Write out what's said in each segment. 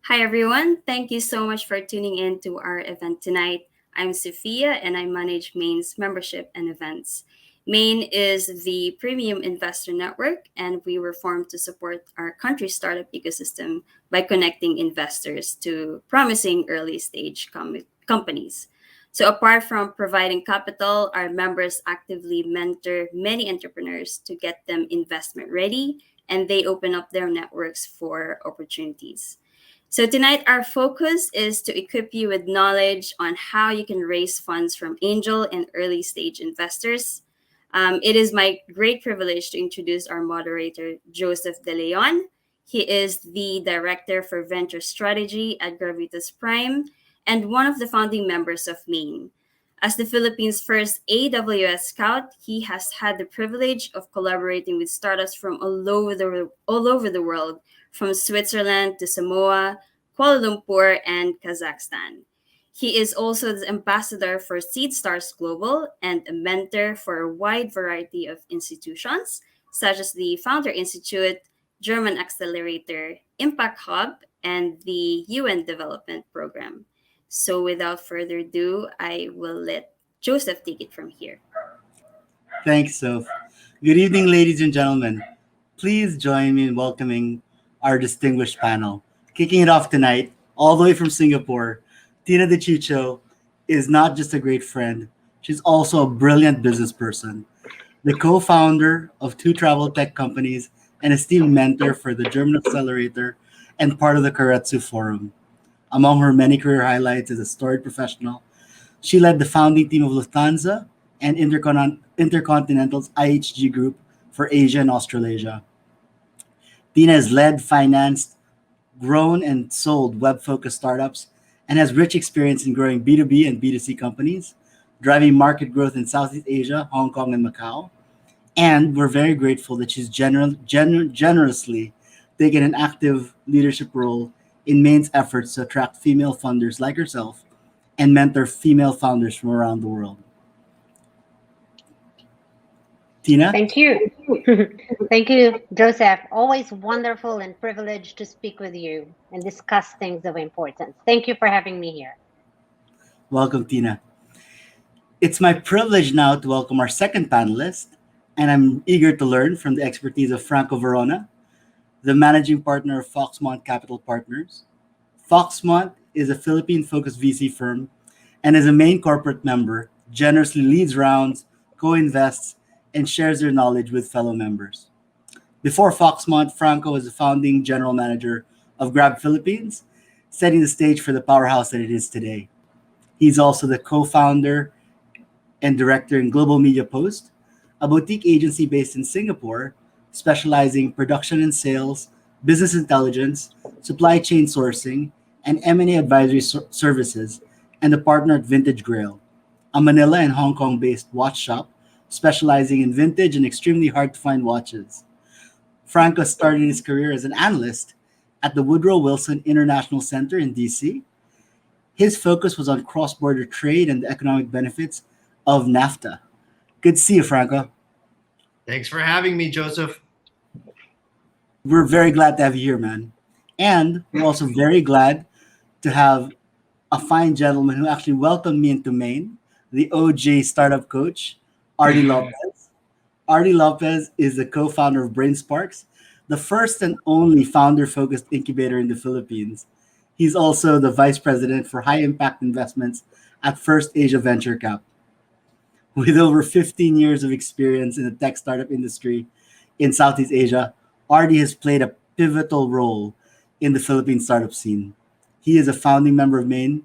Hi, everyone. Thank you so much for tuning in to our event tonight. I'm Sophia and I manage Main's membership and events. Main is the premium investor network, and we were formed to support our country's startup ecosystem by connecting investors to promising early stage companies. So, apart from providing capital, our members actively mentor many entrepreneurs to get them investment ready, and they open up their networks for opportunities. So, tonight, our focus is to equip you with knowledge on how you can raise funds from angel and early stage investors. It is my great privilege to introduce our moderator, Joseph De Leon. He is the Director for Venture Strategy at Gravitas Prime and one of the founding members of Maine. As the Philippines' first AWS scout, he has had the privilege of collaborating with startups from all over the world, from Switzerland to Samoa, Kuala Lumpur, and Kazakhstan. He is also the ambassador for SeedStars Global and a mentor for a wide variety of institutions, such as the Founder Institute, German Accelerator, Impact Hub, and the UN Development Program. So, without further ado, I will let Joseph take it from here. Thanks, Soph. Good evening, ladies and gentlemen. Please join me in welcoming our distinguished panel. Kicking it off tonight, all the way from Singapore, Tina De Chicho is not just a great friend, she's also a brilliant business person, the co founder of two travel tech companies, an esteemed mentor for the German Accelerator, and part of the Karetsu Forum. Among her many career highlights as a storied professional, she led the founding team of Lufthansa and Intercontinental's IHG Group for Asia and Australasia. Tina has led, financed, grown, and sold web focused startups and has rich experience in growing B2B and B2C companies, driving market growth in Southeast Asia, Hong Kong, and Macau. And we're very grateful that she's generously taken an active leadership role in Main's efforts to attract female funders like herself and mentor female founders from around the world. Tina? Thank you. Thank you, Joseph. Always wonderful and privileged to speak with you and discuss things of importance. Thank you for having me here. Welcome, Tina. It's my privilege now to welcome our second panelist, and I'm eager to learn from the expertise of Franco Verona, the managing partner of Foxmont Capital Partners. Foxmont is a Philippine-focused VC firm and as a main corporate member, generously leads rounds, co-invests, and shares their knowledge with fellow members. Before Foxmont, Franco was the founding general manager of Grab Philippines, setting the stage for the powerhouse that it is today. He's also the co-founder and director in Global Media Post, a boutique agency based in Singapore, specializing in production and sales, business intelligence, supply chain sourcing, and M&A advisory services, and a partner at Vintage Grail, a Manila and Hong Kong-based watch shop specializing in vintage and extremely hard-to-find watches. Franco started his career as an analyst at the Woodrow Wilson International Center in DC. His focus was on cross-border trade and the economic benefits of NAFTA. Good to see you, Franco. Thanks for having me, Joseph. We're very glad to have you here, man. And we're also very glad to have a fine gentleman who actually welcomed me into Maine, the OG startup coach, Artie Lopez. Artie Lopez is the co-founder of BrainSparks, the first and only founder-focused incubator in the Philippines. He's also the vice president for high-impact investments at First Asia Venture Cap. With over 15 years of experience in the tech startup industry in Southeast Asia, Artie has played a pivotal role in the Philippine startup scene. He is a founding member of Maine,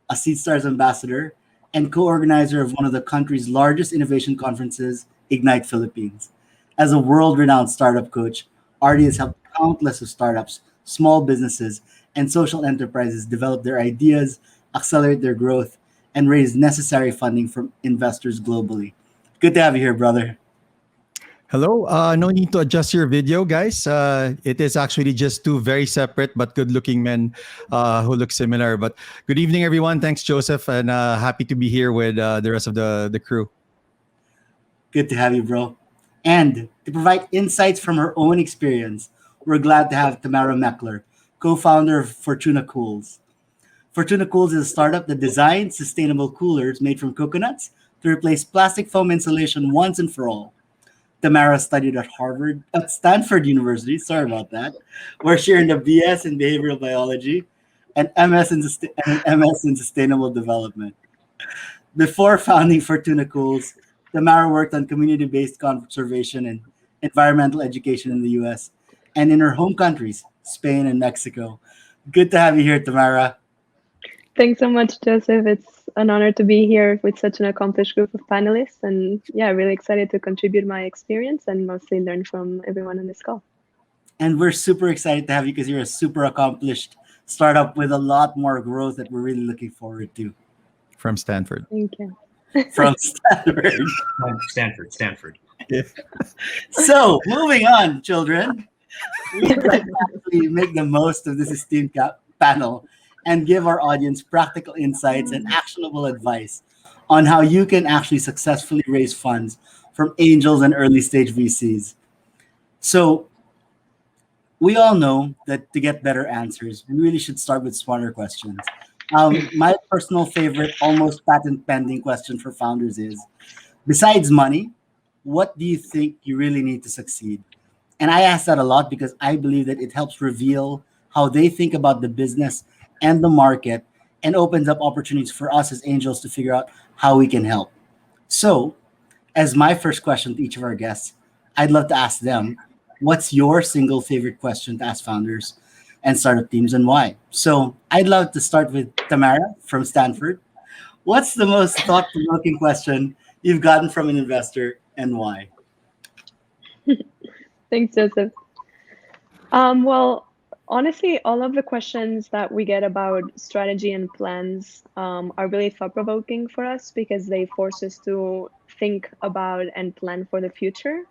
a SeedStars ambassador, and co-organizer of one of the country's largest innovation conferences, Ignite Philippines. As a world-renowned startup coach, Artie has helped countless of startups, small businesses, and social enterprises develop their ideas, accelerate their growth, and raise necessary funding from investors globally. Good to have you here, brother. Hello. No need to adjust your video, guys. It is actually just two very separate but good-looking men who look similar. But good evening, everyone. Thanks, Joseph, and happy to be here with the rest of the crew. Good to have you, bro. And to provide insights from her own experience, we're glad to have Tamara Meckler, co-founder of Fortuna Cools. Fortuna Cools is a startup that designs sustainable coolers made from coconuts to replace plastic foam insulation once and for all. Tamara studied at Stanford University, sorry about that, where she earned a BS in behavioral biology and an MS in sustainable development. Before founding Fortuna Cools, Tamara worked on community-based conservation and environmental education in the US and in her home countries, Spain and Mexico. Good to have you here, Tamara. Thanks so much, Joseph. It's an honor to be here with such an accomplished group of panelists. And yeah, really excited to contribute my experience and mostly learn from everyone on this call. And we're super excited to have you because you're a super accomplished startup with a lot more growth that we're really looking forward to. From Stanford. Thank you. From Stanford. Stanford. Yeah. So, moving on, children. We'd like to actually make the most of this esteemed panel and give our audience practical insights and actionable advice on how you can actually successfully raise funds from angels and early stage VCs. So, we all know that to get better answers, we really should start with smarter questions. My personal favorite, almost patent pending question for founders is, besides money, what do you think you really need to succeed? And I ask that a lot because I believe that it helps reveal how they think about the business and the market and opens up opportunities for us as angels to figure out how we can help. So, as my first question to each of our guests, I'd love to ask them, what's your single favorite question to ask founders and startup teams and why? So, I'd love to start with Tamara from Stanford. What's the most thought-provoking question you've gotten from an investor and why? Thanks, Joseph. Well, honestly, all of the questions that we get about strategy and plans are really thought-provoking for us because they force us to think about and plan for the future,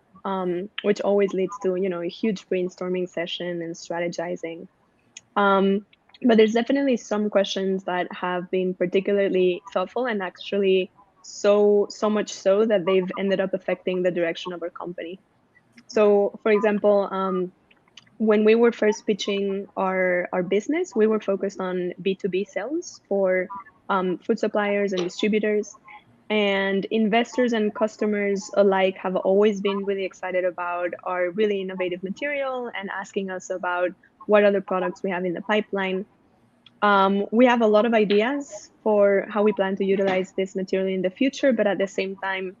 which always leads to, a huge brainstorming session and strategizing. But there's definitely some questions that have been particularly thoughtful and actually so much so that they've ended up affecting the direction of our company. So, for example, when we were first pitching our business, we were focused on B2B sales for food suppliers and distributors. And investors and customers alike have always been really excited about our really innovative material and asking us about what other products we have in the pipeline. We have a lot of ideas for how we plan to utilize this material in the future, but at the same time,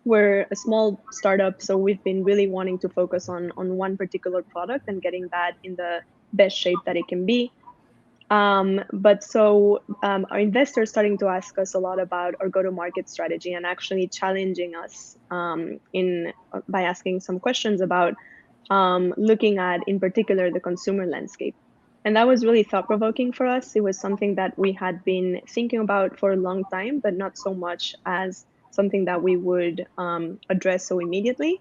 we're a small startup, so we've been really wanting to focus on one particular product and getting that in the best shape that it can be. But our investors starting to ask us a lot about our go-to-market strategy and actually challenging us by asking some questions about looking at, in particular, the consumer landscape. And that was really thought-provoking for us. It was something that we had been thinking about for a long time, but not so much as something that we would address so immediately.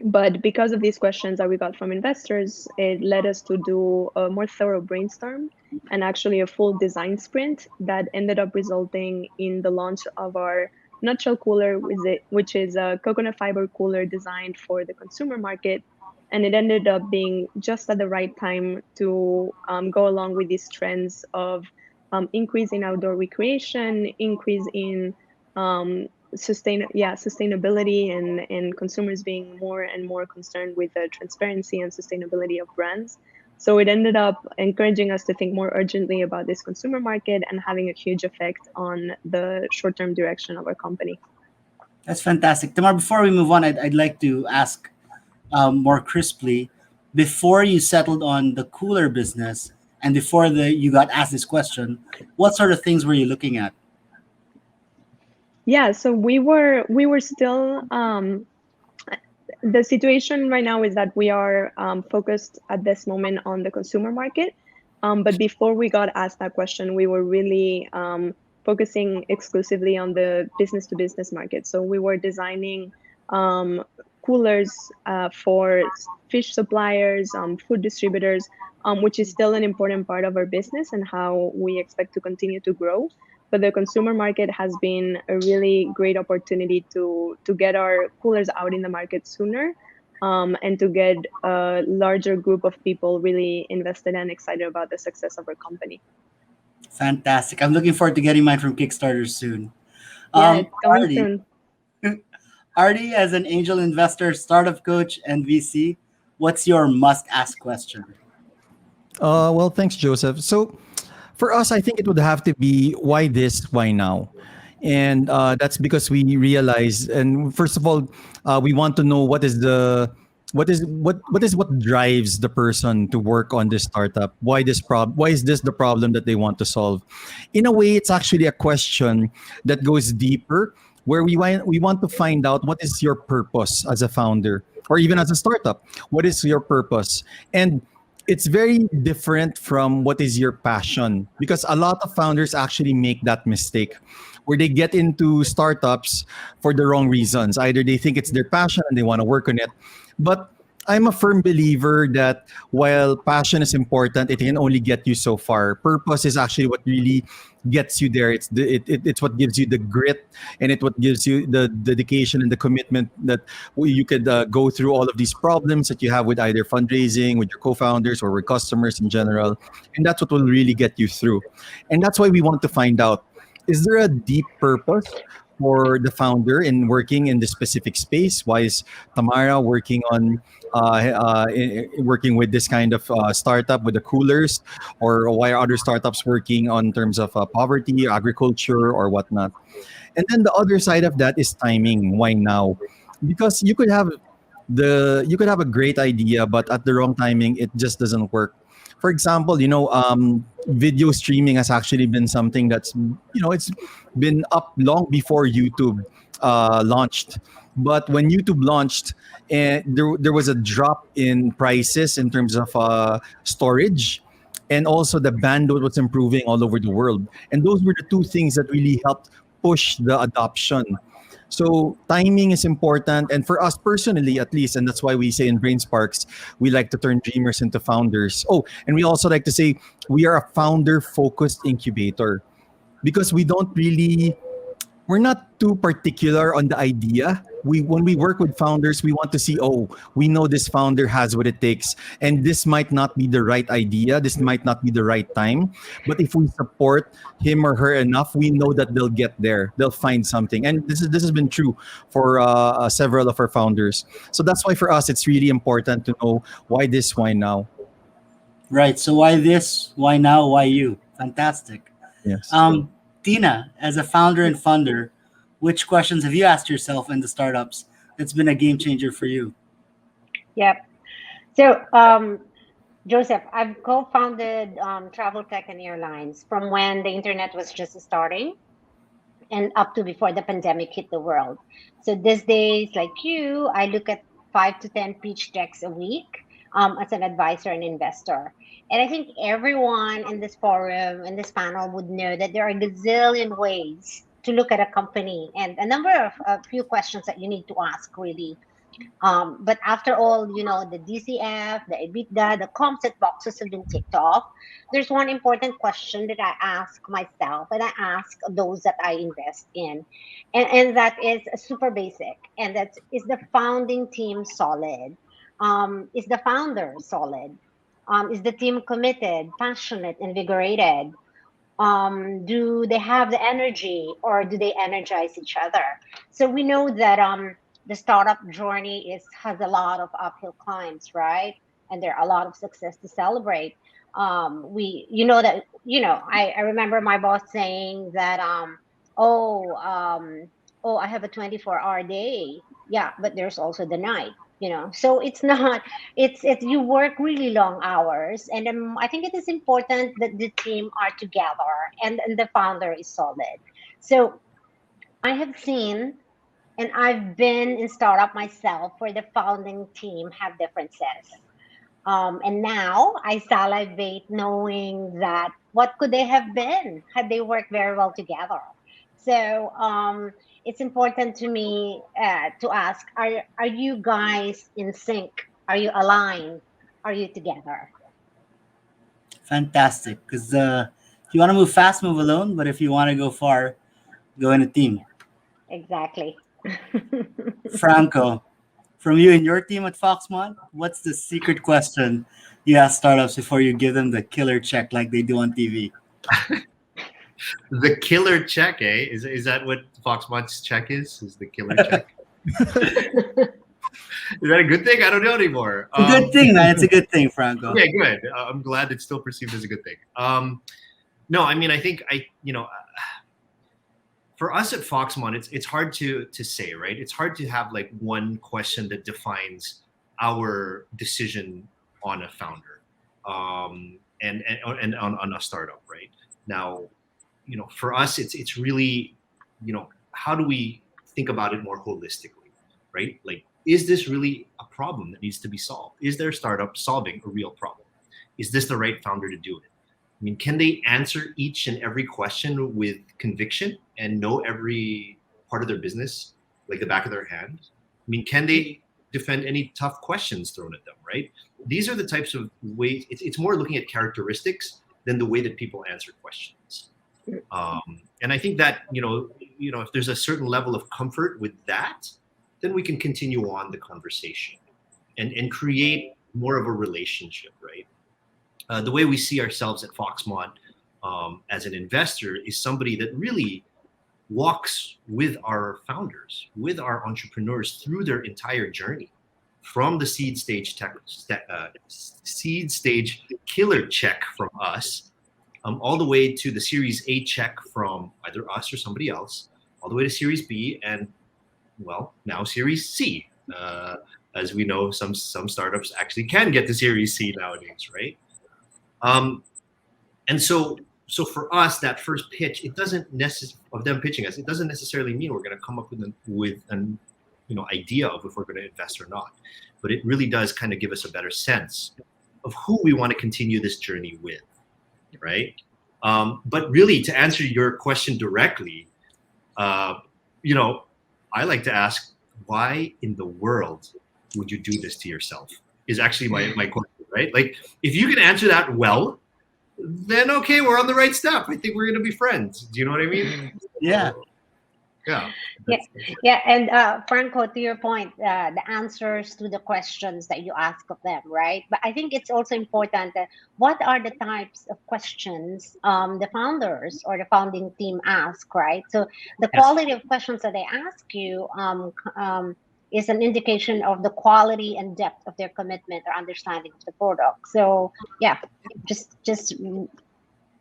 But because of these questions that we got from investors, it led us to do a more thorough brainstorm and actually a full design sprint that ended up resulting in the launch of our nutshell cooler, which is a coconut fiber cooler designed for the consumer market. And it ended up being just at the right time to go along with these trends of increase in outdoor recreation, increase in sustainability and consumers being more and more concerned with the transparency and sustainability of brands. So it ended up encouraging us to think more urgently about this consumer market and having a huge effect on the short-term direction of our company. That's fantastic. Tamar, before we move on, I'd like to ask more crisply, before you settled on the cooler business and before you got asked this question, what sort of things were you looking at? Yeah, so we were still the situation right now is that we are focused at this moment on the consumer market. But before we got asked that question, we were really focusing exclusively on the business to business market. So we were designing coolers for fish suppliers, food distributors, which is still an important part of our business and how we expect to continue to grow. But the consumer market has been a really great opportunity to get our coolers out in the market sooner and to get a larger group of people really invested and excited about the success of our company. Fantastic. I'm looking forward to getting mine from Kickstarter soon. Yeah, it's coming Artie, soon. Artie, as an angel investor, startup coach, and VC, what's your must-ask question? Well, thanks, Joseph. So, for us, I think it would have to be why this, why now? And that's because we realize, and first of all, we want to know what drives the person to work on this startup. Why is this the problem that they want to solve? In a way, it's actually a question that goes deeper, where we want to find out what is your purpose as a founder or even as a startup. What is your purpose? And it's very different from what is your passion, because a lot of founders actually make that mistake where they get into startups for the wrong reasons. Either they think it's their passion and they want to work on it, but I'm a firm believer that while passion is important, it can only get you so far. Purpose is actually what really gets you there. It's what gives you the grit, and it what gives you the dedication and the commitment that you could go through all of these problems that you have with either fundraising, with your co-founders, or with customers in general, and that's what will really get you through. And that's why we want to find out: is there a deep purpose for the founder in working in this specific space? Why is Tamara working on working with this kind of startup with the coolers, or why are other startups working on terms of poverty, agriculture, or whatnot? And then the other side of that is timing. Why now? Because you could have a great idea, but at the wrong timing, it just doesn't work. For example, video streaming has actually been something that's it's been up long before YouTube launched. But when YouTube launched, there was a drop in prices in terms of storage, and also the bandwidth was improving all over the world. And those were the two things that really helped push the adoption. So timing is important, and for us personally, at least, and that's why we say in Brain Sparks, we like to turn dreamers into founders. Oh, and we also like to say we are a founder-focused incubator, because we're not too particular on the idea. When we work with founders, we want to see, oh, we know this founder has what it takes, and this might not be the right idea, this might not be the right time, but if we support him or her enough, we know that they'll get there, they'll find something. And this has been true for several of our founders. So that's why for us, it's really important to know why this, why now. Right. So why this? Why now? Why you? Fantastic. Yes. Tina, as a founder and funder, which questions have you asked yourself in the startups that's been a game changer for you? Yep. So, Joseph, I've co-founded Travel Tech and Airlines from when the internet was just starting and up to before the pandemic hit the world. So these days, like you, I look at 5 to 10 pitch decks a week as an advisor and investor. And I think everyone in this forum, in this panel, would know that there are a gazillion ways to look at a company and a number of a few questions that you need to ask, really. But after all, the DCF, the EBITDA, the comp set boxes have been ticked off. There's one important question that I ask myself and I ask those that I invest in. And that is super basic. And that's, is the founding team solid? Is the founder solid? Is the team committed, passionate, invigorated? Do they have the energy, or do they energize each other? So we know that the startup journey has a lot of uphill climbs, right? And there are a lot of success to celebrate. We you know that I remember my boss saying that oh oh, I have a 24-hour day. Yeah, but there's also the night. So it's not, it's you work really long hours, and I think it is important that the team are together, and the founder is solid. So I have seen, and I've been in startup myself, where the founding team have differences. And now I salivate knowing that what could they have been had they worked very well together. So it's important to me to ask: Are you guys in sync? Are you aligned? Are you together? Fantastic. Because if you want to move fast, move alone. But if you want to go far, go in a team. Exactly. Franco, from you and your team at Foxmont, what's the secret question you ask startups before you give them the killer check like they do on TV? The killer check, eh? Is that what Foxmont's check is? Is the killer check? Is that a good thing? I don't know anymore. It's a good thing, man. It's a good thing, Franco. Okay, good. I'm glad it's still perceived as a good thing. No, I mean, I think for us at Foxmont, it's hard to say, right? It's hard to have like one question that defines our decision on a founder, and on a startup, right? Now, for us, it's really, how do we think about it more holistically, right? Like, is this really a problem that needs to be solved? Is their startup solving a real problem? Is this the right founder to do it? I mean, can they answer each and every question with conviction and know every part of their business like the back of their hand? I mean, can they defend any tough questions thrown at them, right? These are the types of ways, it's more looking at characteristics than the way that people answer questions. And I think that, if there's a certain level of comfort with that, then we can continue on the conversation and create more of a relationship, right? The way we see ourselves at Foxmont as an investor is somebody that really walks with our founders, with our entrepreneurs through their entire journey, from the seed stage killer check from us, all the way to the Series A check from either us or somebody else, all the way to Series B, and now Series C. As we know, some startups actually can get to Series C nowadays, right? And so for us, that first pitch, it doesn't of them pitching us, it doesn't necessarily mean we're going to come up with an idea of if we're going to invest or not, but it really does kind of give us a better sense of who we want to continue this journey with, right? But really, to answer your question directly, I like to ask, why in the world would you do this to yourself? Is actually my question, right? Like, if you can answer that well, then okay, we're on the right step. I think we're going to be friends. Do you know what I mean? Yeah. Yeah. And Franco, to your point, the answers to the questions that you ask of them, right? But I think it's also important that what are the types of questions the founders or the founding team ask, right? So the quality of questions that they ask you is an indication of the quality and depth of their commitment or understanding of the product. So yeah, just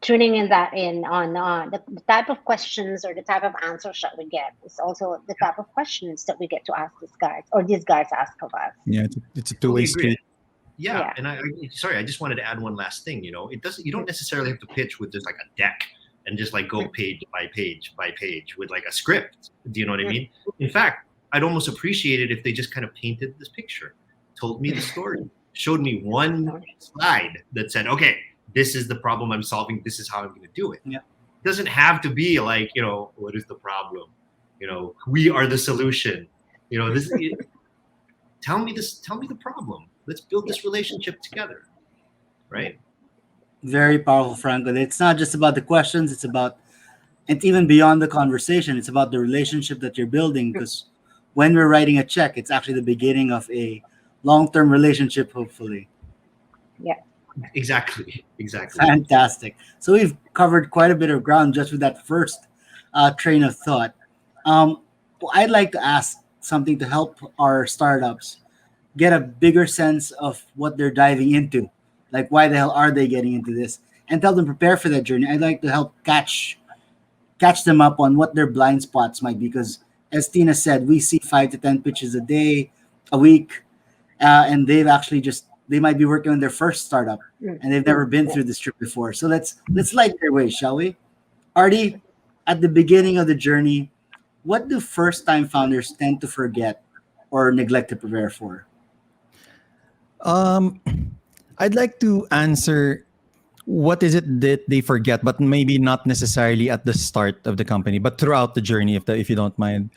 tuning in on the type of questions or the type of answers that we get is also the type of questions that we get to ask these guys ask of us. Yeah, it's a two-way street. Yeah. And I just wanted to add one last thing. You don't necessarily have to pitch with just like a deck and just like go page by page by page with like a script. Do you know what I mean? In fact, I'd almost appreciate it if they just kind of painted this picture, told me the story, showed me one slide that said, okay, this is the problem I'm solving. This is how I'm going to do it. Yeah. It doesn't have to be like, what is the problem? We are the solution. Tell me the problem. Let's build this relationship together. Right. Very powerful, Franco. It's not just about the questions. It's about, and even beyond the conversation, it's about the relationship that you're building. Because when we're writing a check, it's actually the beginning of a long-term relationship, hopefully. Yeah. Exactly. Fantastic. So we've covered quite a bit of ground just with that first train of thought. I'd like to ask something to help our startups get a bigger sense of what they're diving into. Like, why the hell are they getting into this? And help them prepare for that journey. I'd like to help catch them up on what their blind spots might be. Because as Tina said, we see 5 to 10 pitches a week. And they might be working on their first startup and they've never been through this trip before. So let's light their way, shall we? Artie, at the beginning of the journey, what do first-time founders tend to forget or neglect to prepare for? I'd like to answer what is it that they forget, but maybe not necessarily at the start of the company, but throughout the journey, if you don't mind.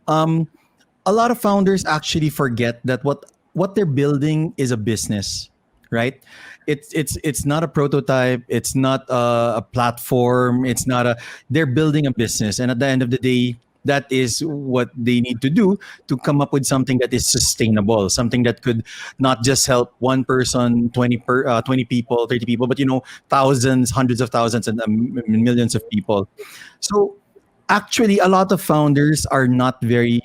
A lot of founders actually forget that what they're building is a business, right? It's not a prototype. It's not a platform. They're building a business. And at the end of the day, That is what they need to do to come up with something that is sustainable, something that could not just help one person, 20 people, 30 people, but thousands, hundreds of thousands, and millions of people. So actually, a lot of founders are not very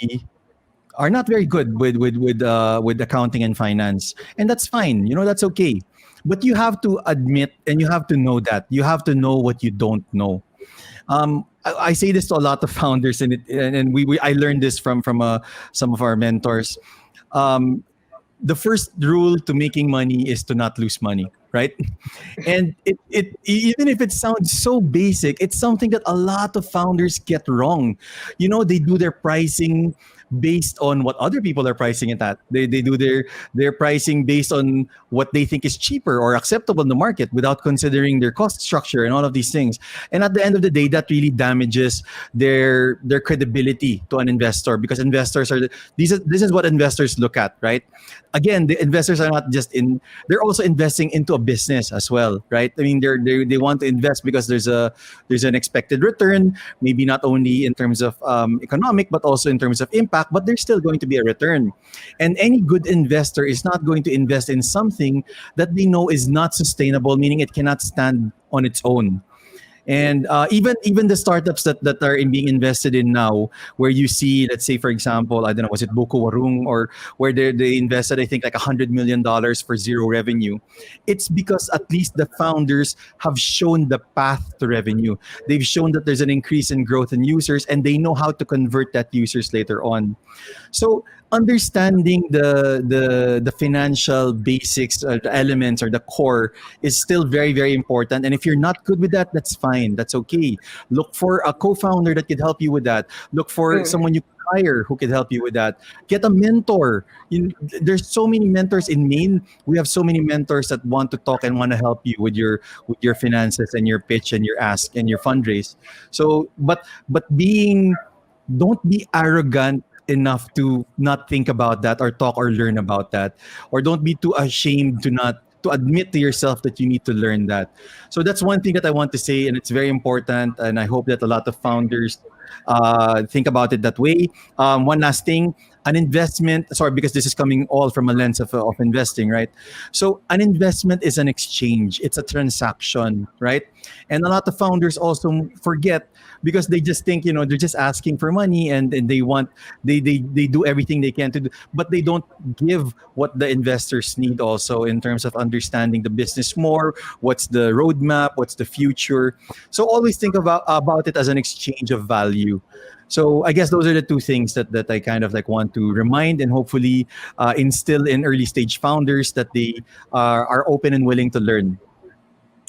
good with accounting and finance, and that's fine. That's okay. But you have to admit, and you have to know that you have to know what you don't know. I say this to a lot of founders, and we I learned this from some of our mentors. Um, the first rule to making money is to not lose money, right? And even if it sounds so basic, it's something that a lot of founders get wrong. They do their pricing based on what other people are pricing it at. They do their pricing based on what they think is cheaper or acceptable in the market without considering their cost structure and all of these things. And at the end of the day, that really damages their credibility to an investor, because investors are this is what investors look at, right? Again, the investors are not just in they're also investing into a business as well, right? I mean, they want to invest because there's an expected return, maybe not only in terms of economic, but also in terms of impact. But there's still going to be a return, and any good investor is not going to invest in something that they know is not sustainable, meaning it cannot stand on its own. And even the startups that are being invested in now, where you see, let's say for example, I don't know, was it Boko Warung, or where they invested, I think, like $100 million for zero revenue. It's because at least the founders have shown the path to revenue. They've shown that there's an increase in growth in users, and they know how to convert that users later on. So understanding the financial basics, the elements or the core, is still very, very important. And if you're not good with that, that's fine. That's okay. Look for a co-founder that could help you with that. Look for Mm. someone you can hire who could help you with that. Get a mentor. There's so many mentors in Maine. We have so many mentors that want to talk and want to help you with your finances and your pitch and your ask and your fundraise. So, but don't be arrogant enough to not think about that or talk or learn about that, or don't be too ashamed to admit to yourself that you need to learn that. So that's one thing that I want to say, and it's very important, and I hope that a lot of founders think about it that way. One last thing, an investment, sorry, because this is coming all from a lens of investing, right? So an investment is an exchange, it's a transaction, right? And a lot of founders also forget, because they just think, they're just asking for money, and they do everything they can to do, but they don't give what the investors need also, in terms of understanding the business more, what's the roadmap, what's the future. So always think about it as an exchange of value. So I guess those are the two things that I kind of like want to remind, and hopefully instill in early stage founders, that they are open and willing to learn.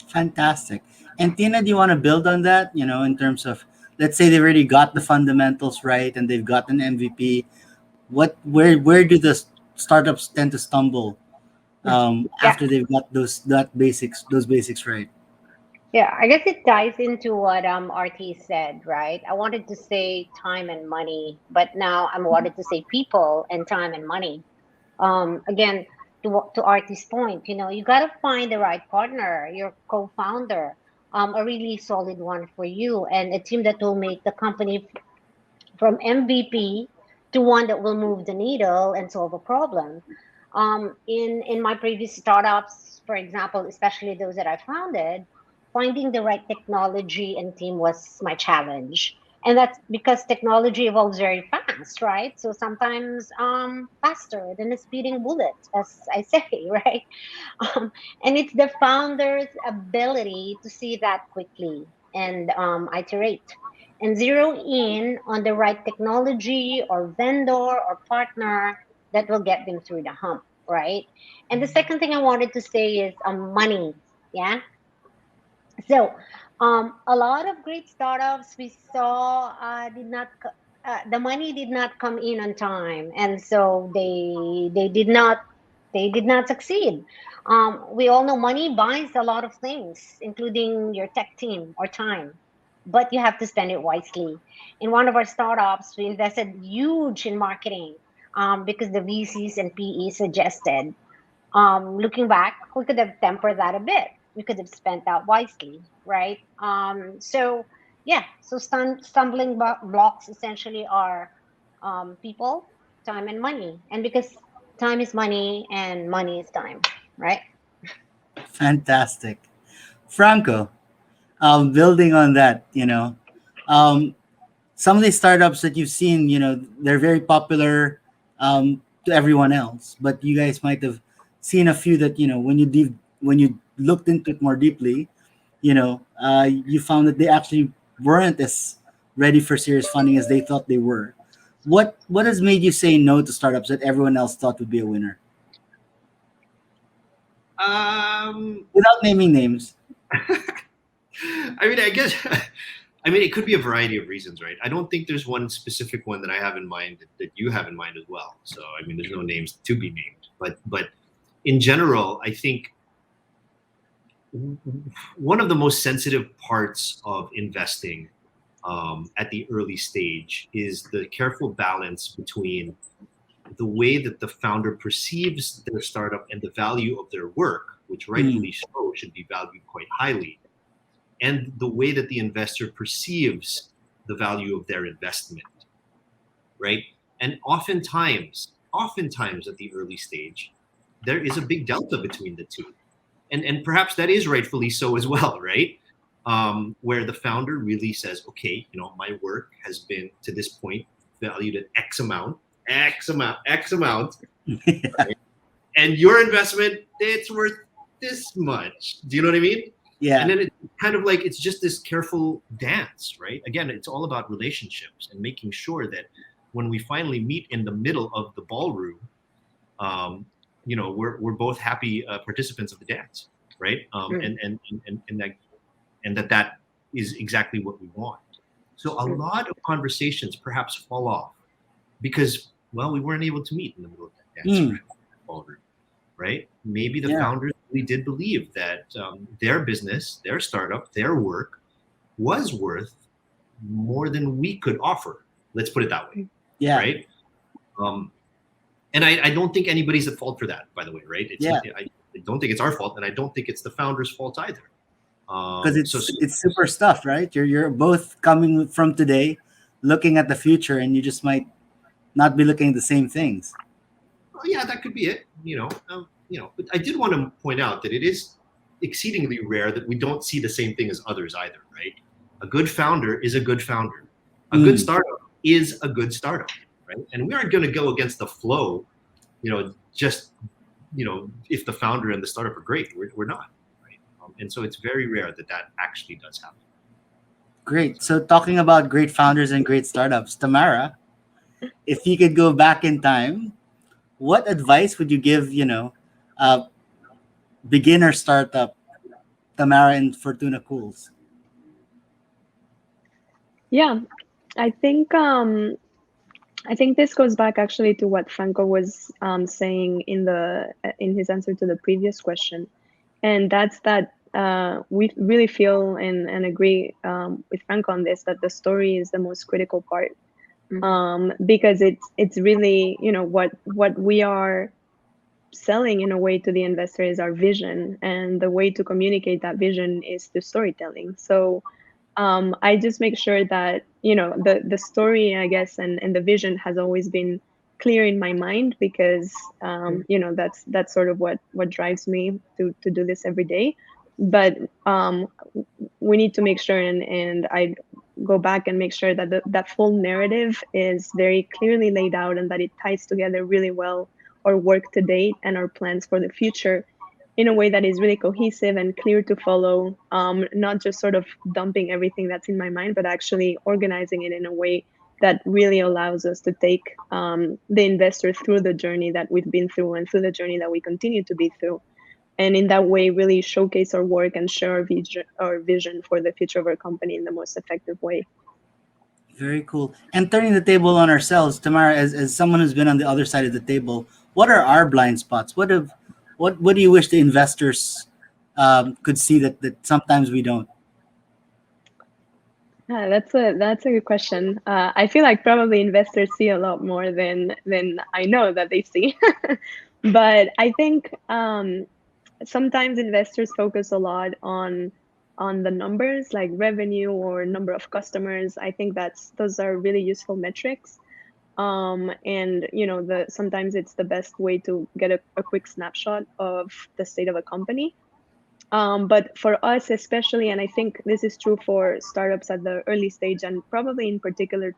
Fantastic. And Tina, do you want to build on that? In terms of, let's say they've already got the fundamentals right and they've got an MVP. Where do the startups tend to stumble Yeah. after they've got those basics right? Yeah, I guess it ties into what RT said, right? I wanted to say time and money, but now I wanted to say people and time and money. Again, to RT's point, you got to find the right partner, your co-founder, a really solid one for you, and a team that will make the company from MVP to one that will move the needle and solve a problem. In my previous startups, for example, especially those that I founded, finding the right technology and team was my challenge. And that's because technology evolves very fast, right? So sometimes faster than a speeding bullet, as I say, right? And it's the founder's ability to see that quickly and iterate and zero in on the right technology or vendor or partner that will get them through the hump, right? And the second thing I wanted to say is money. Yeah. So, a lot of great startups we saw did not. The money did not come in on time, and so they did not succeed. We all know money buys a lot of things, including your tech team or time, but you have to spend it wisely. In one of our startups, we invested huge in marketing because the VCs and PE suggested. Looking back, we could have tempered that a bit. We could have spent that wisely, right? So yeah, so stumbling blocks essentially are people, time, and money. And because time is money and money is time, right? Fantastic. Franco, building on that, um, some of these startups that you've seen, they're very popular to everyone else, but you guys might have seen a few that, when you looked into it more deeply, you found that they actually weren't as ready for serious funding as they thought they were. What has made you say no to startups that everyone else thought would be a winner? Um, Without naming names. I mean, I guess, I mean, it could be a variety of reasons, right? I don't think there's one specific one that I have in mind that you have in mind as well. So, I mean, there's no names to be named, but in general, I think one of the most sensitive parts of investing at the early stage is the careful balance between the way that the founder perceives their startup and the value of their work, which rightfully so should be valued quite highly, and the way that the investor perceives the value of their investment, right? And oftentimes at the early stage, there is a big delta between the two. And perhaps that is rightfully so as well, right? Where the founder really says, okay, my work has been to this point valued at X amount, right? And your investment, it's worth this much. Do you know what I mean? Yeah. And then it's kind of like, it's just this careful dance, right? Again, it's all about relationships and making sure that when we finally meet in the middle of the ballroom, we're both happy participants of the dance, right? And that is exactly what we want. So a lot of conversations perhaps fall off because, well, we weren't able to meet in the middle of that dance ballroom, right? Maybe the founders really did believe that their business, their startup, their work was worth more than we could offer. Let's put it that way, right? And I don't think anybody's at fault for that, by the way, right? I don't think it's our fault, and I don't think it's the founder's fault either. Because it's super stuff, right? You're both coming from today, looking at the future, and you just might not be looking at the same things. Well, yeah, that could be it. But I did want to point out that it is exceedingly rare that we don't see the same thing as others either, right? A good founder is a good founder. A good startup is a good startup, right? And we aren't going to go against the flow, just if the founder and the startup are great. We're not, right? And so it's very rare that actually does happen. Great. So talking about great founders and great startups, Tamara, if you could go back in time, what advice would you give, beginner startup Tamara and Fortuna Cools? Yeah, I think this goes back actually to what Franco was saying in his answer to the previous question, and that's that we really feel and agree with Franco on this, that the story is the most critical part, because it's really what we are selling in a way to the investor is our vision, and the way to communicate that vision is through storytelling. So I just make sure that the story, I guess, and the vision has always been clear in my mind, because that's sort of what drives me to do this every day. But we need to make sure, and I go back and make sure that that full narrative is very clearly laid out, and that it ties together really well our work to date and our plans for the future in a way that is really cohesive and clear to follow, not just sort of dumping everything that's in my mind, but actually organizing it in a way that really allows us to take the investor through the journey that we've been through and through the journey that we continue to be through. And in that way, really showcase our work and share our vision for the future of our company in the most effective way. Very cool. And turning the table on ourselves, Tamara, as someone who's been on the other side of the table, what are our blind spots? What do you wish the investors could see that sometimes we don't? That's a good question. I feel like probably investors see a lot more than I know that they see. But I think sometimes investors focus a lot on on the numbers like revenue or number of customers. I think those are really useful metrics. And the sometimes it's the best way to get a quick snapshot of the state of a company. But for us especially, and I think this is true for startups at the early stage, and probably in particular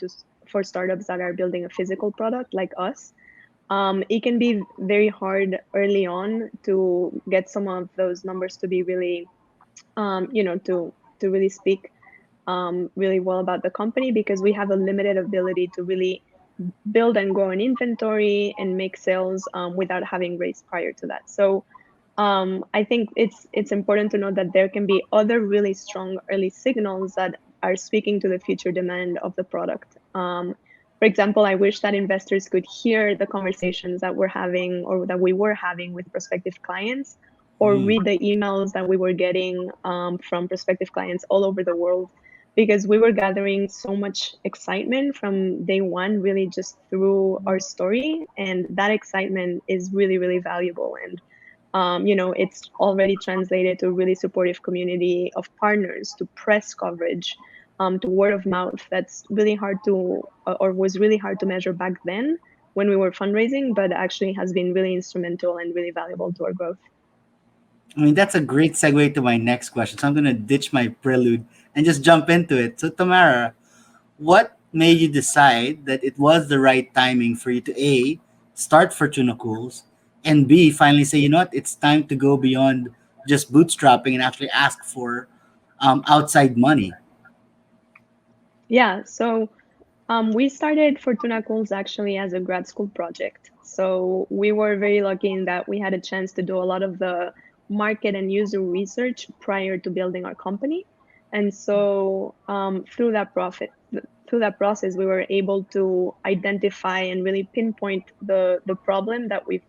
for startups that are building a physical product like us, it can be very hard early on to get some of those numbers to be really, to really speak really well about the company, because we have a limited ability to really build and grow an inventory and make sales without having raised prior to that. So I think it's important to know that there can be other really strong early signals that are speaking to the future demand of the product. For example, I wish that investors could hear the conversations that we're having or that we were having with prospective clients, or Mm. read the emails that we were getting from prospective clients all over the world, because we were gathering so much excitement from day one, really just through our story. And that excitement is really, really valuable. And it's already translated to a really supportive community of partners, to press coverage, to word of mouth. That's really hard to, or was really hard to measure back then when we were fundraising, but actually has been really instrumental and really valuable to our growth. I mean, that's a great segue to my next question. So I'm going to ditch my prelude and just jump into it. So, Tamara, what made you decide that it was the right timing for you to A, start Fortuna Cools, and B, finally say, you know what, it's time to go beyond just bootstrapping and actually ask for outside money? Yeah, so we started Fortuna Calls actually as a grad school project. So we were very lucky in that we had a chance to do a lot of the market and user research prior to building our company. And so through that process, we were able to identify and really pinpoint the problem that we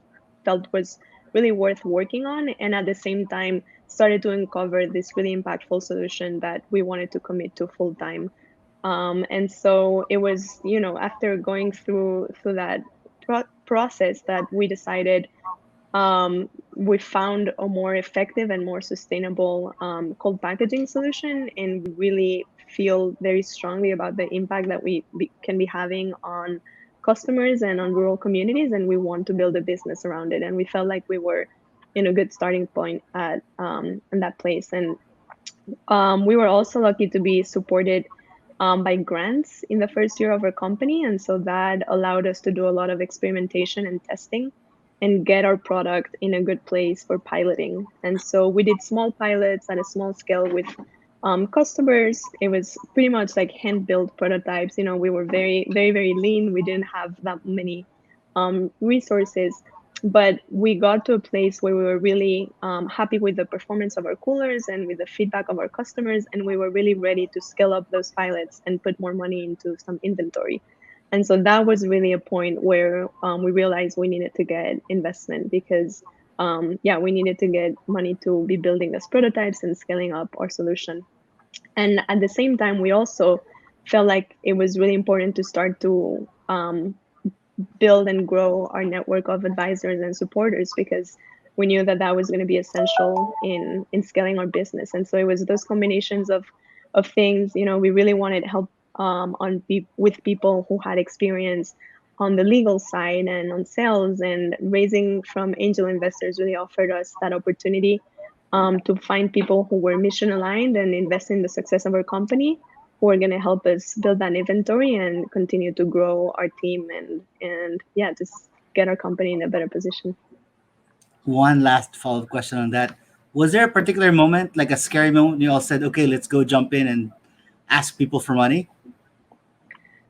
felt was really worth working on, and at the same time started to uncover this really impactful solution that we wanted to commit to full time. And so it was, after going through that process that we decided, we found a more effective and more sustainable cold packaging solution, and we really feel very strongly about the impact that can be having on customers and on rural communities, and we want to build a business around it. And we felt like we were in a good starting point at in that place. And we were also lucky to be supported by grants in the first year of our company. And so that allowed us to do a lot of experimentation and testing and get our product in a good place for piloting. And so we did small pilots at a small scale with customers. It was pretty much like hand built prototypes. We were very, very, very lean. We didn't have that many resources, but we got to a place where we were really happy with the performance of our coolers and with the feedback of our customers, and we were really ready to scale up those pilots and put more money into some inventory. And so that was really a point where we realized we needed to get investment, because we needed to get money to be building those prototypes and scaling up our solution. And at the same time, we also felt like it was really important to start to build and grow our network of advisors and supporters, because we knew that that was going to be essential in scaling our business. And so it was those combinations of things. We really wanted help with people who had experience on the legal side and on sales, and raising from angel investors really offered us that opportunity to find people who were mission aligned and invest in the success of our company, who are going to help us build that inventory and continue to grow our team, and just get our company in a better position. One last follow-up question on that. Was there a particular moment, like a scary moment, you all said, okay, let's go jump in and ask people for money?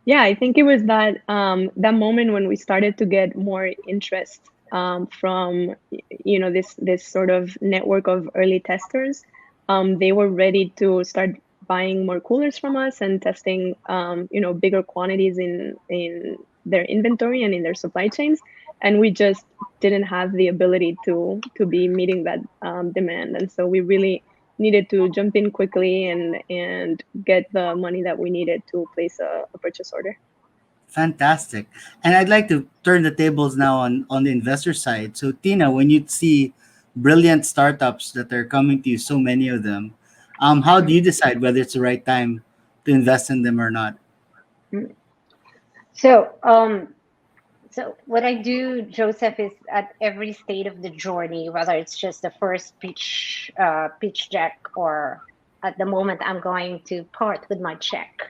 Yeah, I think it was that moment when we started to get more interest from this sort of network of early testers. They were ready to start buying more coolers from us and testing bigger quantities in their inventory and in their supply chains, and we just didn't have the ability to be meeting that demand. And so we really needed to jump in quickly and get the money that we needed to place a purchase order. Fantastic. And I'd like to turn the tables now on the investor side. So, Tina, when you see brilliant startups that are coming to you, so many of them, How do you decide whether it's the right time to invest in them or not? Mm. So, so what I do, Joseph, is at every state of the journey, whether it's just the first pitch deck, or at the moment I'm going to part with my check,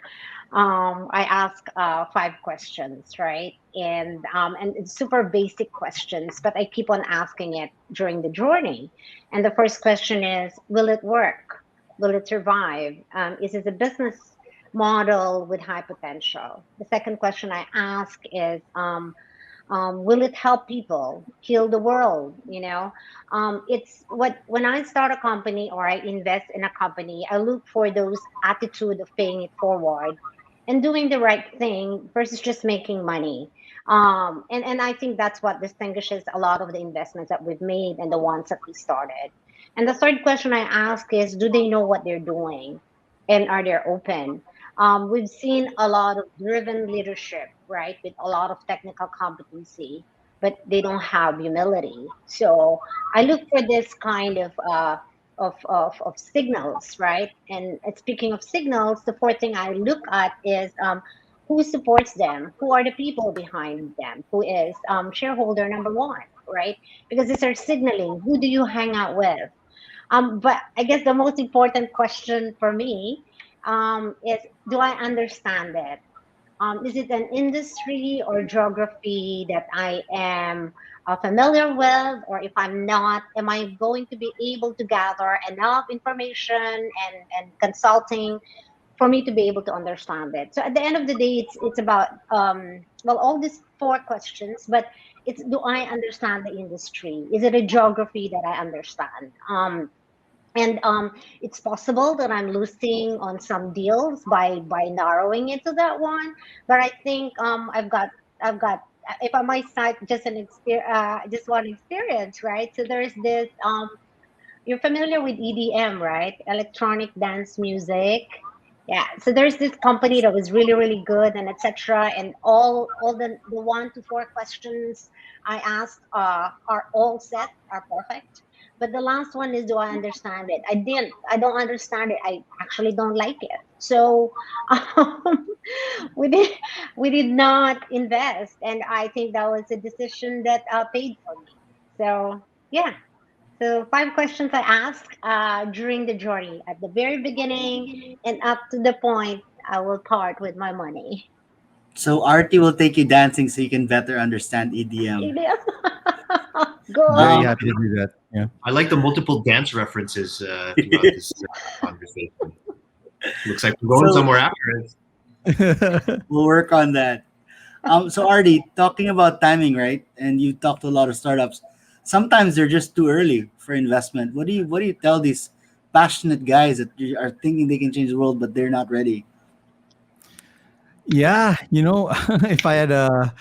I ask five questions, right? And it's super basic questions, but I keep on asking it during the journey. And the first question is, will it work? Will it survive? Is it a business model with high potential? The second question I ask is, will it help people heal the world? It's what when I start a company or I invest in a company, I look for those attitude of paying it forward and doing the right thing versus just making money. And I think that's what distinguishes a lot of the investments that we've made and the ones that we started. And the third question I ask is, do they know what they're doing, and are they open? We've seen a lot of driven leadership, right, with a lot of technical competency, but they don't have humility. So I look for this kind of signals, right? And speaking of signals, the fourth thing I look at is, who supports them, who are the people behind them, who is shareholder number one, right? Because these are signaling. Who do you hang out with? But I guess the most important question for me is, do I understand it? Is it an industry or geography that I am familiar with? Or if I'm not, am I going to be able to gather enough information and consulting for me to be able to understand it? So at the end of the day, it's about well, all these four questions, but it's, do I understand the industry? Is it a geography that I understand? And it's possible that I'm losing on some deals by narrowing it to that one. But I think I've got if I might cite just just one experience, right? So there's this you're familiar with EDM, right? Electronic dance music. Yeah. So there's this company that was really, really good and etc. And all the one to four questions I asked are all set, are perfect. But the last one is, do I understand it? I didn't. I don't understand it. I actually don't like it. So um, we did we did not invest, and I think that was a decision that paid for me. So yeah, so five questions I ask during the journey, at the very beginning and up to the point I will part with my money. So Artie will take you dancing so you can better understand EDM. Very Go. Um, happy to do that. Yeah. I like the multiple dance references throughout this conversation. Looks like we're going so somewhere after it. we'll work on that. So Artie, talking about timing, right? And you talk to a lot of startups. Sometimes they're just too early for investment. What do you tell these passionate guys that are thinking they can change the world but they're not ready? Yeah, if I had a,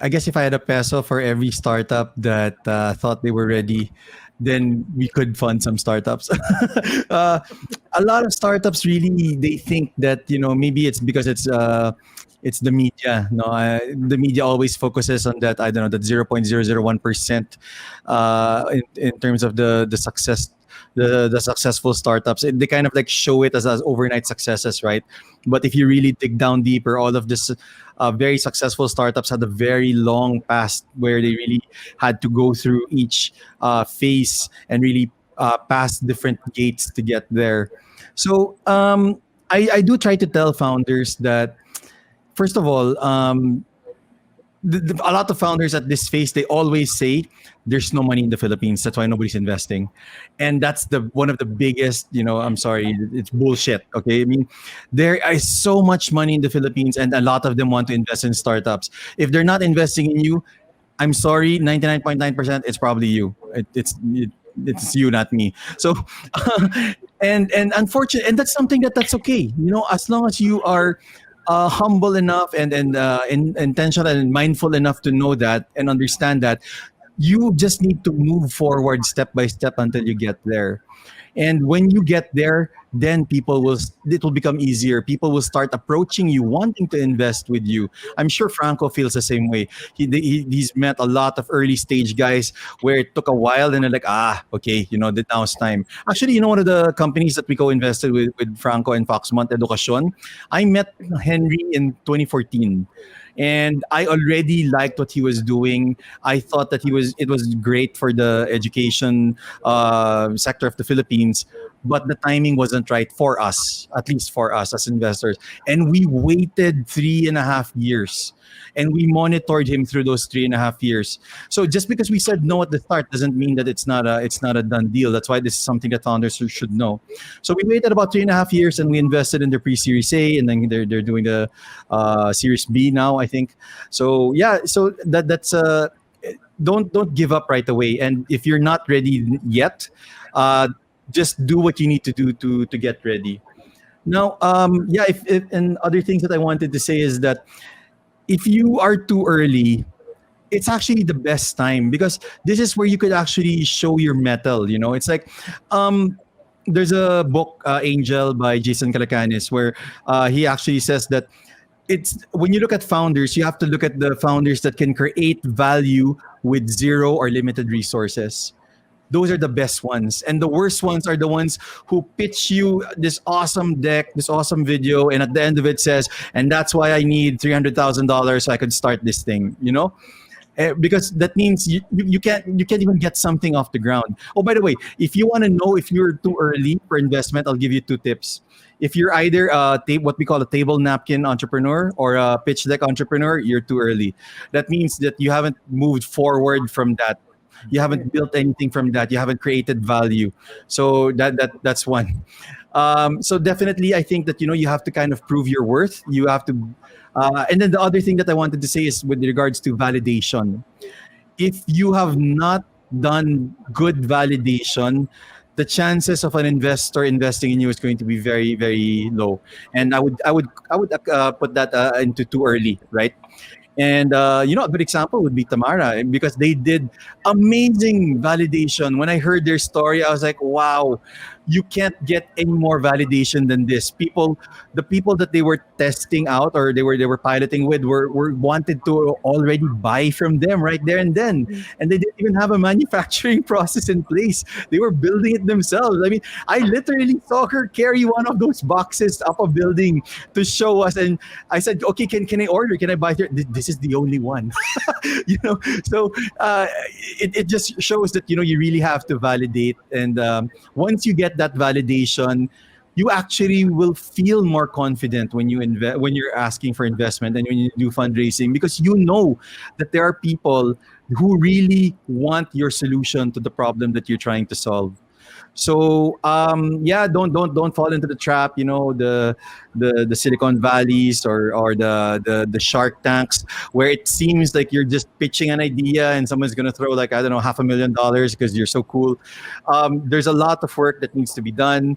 I guess if I had a peso for every startup that thought they were ready, then we could fund some startups. uh, a lot of startups really they think that maybe it's because it's the media. No, the media always focuses on that. I don't know that 0.001% in terms of the success. The successful startups, they kind of like show it as overnight successes, right? But if you really dig down deeper, all of this very successful startups had a very long past where they really had to go through each phase and really pass different gates to get there. So I do try to tell founders that first of all, a lot of founders at this phase they always say there's no money in the Philippines. That's why nobody's investing, and that's the one of the biggest. I'm sorry, it's bullshit. Okay, I mean, there is so much money in the Philippines, and a lot of them want to invest in startups. If they're not investing in you, I'm sorry, 99.9%, it's probably you. It's you, not me. So, and unfortunately, and that's something that's okay. As long as you are humble enough and intentional and mindful enough to know that and understand that You just need to move forward step by step until you get there. And when you get there, then it will become easier. People will start approaching you, wanting to invest with you. I'm sure Franco feels the same way. He's met a lot of early stage guys where it took a while, and they're like, okay, that now it's time. Actually, one of the companies that we co-invested with Franco and Foxmont Educacion, I met Henry in 2014. And I already liked what he was doing. I thought that it was great for the education sector of the Philippines, but the timing wasn't right for us, at least for us as investors. And we waited 3.5 years, and we monitored him through those 3.5 years. So just because we said no at the start doesn't mean that it's not a done deal. That's why this is something that founders should know. So we waited about 3.5 years, and we invested in the pre-series A, and then they're doing the series B now, I think. So yeah, so that's don't give up right away. And if you're not ready yet, just do what you need to do to get ready. Now, yeah, if and other things that I wanted to say is that if you are too early, it's actually the best time, because this is where you could actually show your metal. It's like, there's a book, Angel by Jason Calacanis, where he actually says that it's when you look at founders, you have to look at the founders that can create value with zero or limited resources. Those are the best ones. And the worst ones are the ones who pitch you this awesome deck, this awesome video, and at the end of it says, and that's why I need $300,000 so I could start this thing. Because that means you can't even get something off the ground. Oh, by the way, if you want to know if you're too early for investment, I'll give you 2 tips. If you're either what we call a table napkin entrepreneur or a pitch deck entrepreneur, you're too early. That means that you haven't moved forward from that. You haven't built anything from that. You haven't created value. So that's one. So definitely, I think that you have to kind of prove your worth. You have to, and then the other thing that I wanted to say is with regards to validation. If you have not done good validation, the chances of an investor investing in you is going to be very, very low. And I would put that into too early, right? And a good example would be Tamara, because they did amazing validation. When I heard their story, I was like, wow, you can't get any more validation than this. The people that they were testing out, or they were piloting with, were wanted to already buy from them right there and then. And they didn't even have a manufacturing process in place. They were building it themselves. I mean, I literally saw her carry one of those boxes up a building to show us, and I said, okay, can I order? Can I buy here? This is the only one. So it just shows that you really have to validate. And once you get that validation, you actually will feel more confident when when you're asking for investment and when you do fundraising, because you know that there are people who really want your solution to the problem that you're trying to solve. So yeah, don't fall into the trap. The Silicon Valleys, or the Shark Tanks, where it seems like you're just pitching an idea and someone's gonna throw, like, I don't know, $500,000 because you're so cool. There's a lot of work that needs to be done.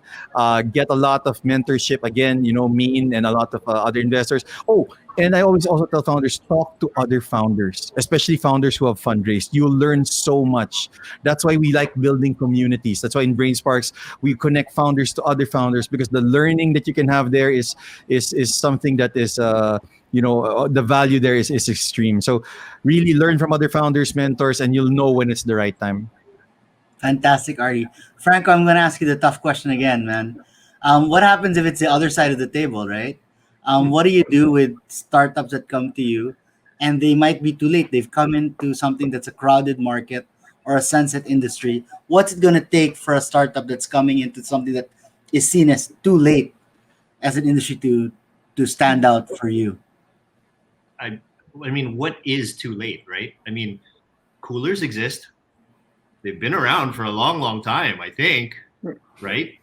Get a lot of mentorship, again, MAIN and a lot of other investors. Oh, and I always also tell founders, talk to other founders, especially founders who have fundraised. You'll learn so much. That's why we like building communities. That's why in Brain Sparks we connect founders to other founders, because the learning that you can have there is something that is the value there is extreme. So really learn from other founders, mentors, and you'll know when it's the right time. Fantastic, Ari. Franco, I'm going to ask you the tough question again, man. What happens if it's the other side of the table, right? What do you do with startups that come to you and they might be too late? They've come into something that's a crowded market or a sunset industry. What's it going to take for a startup that's coming into something that is seen as too late as an industry to stand out for you? I mean, what is too late, right? I mean, coolers exist. They've been around for a long, long time, I think, right?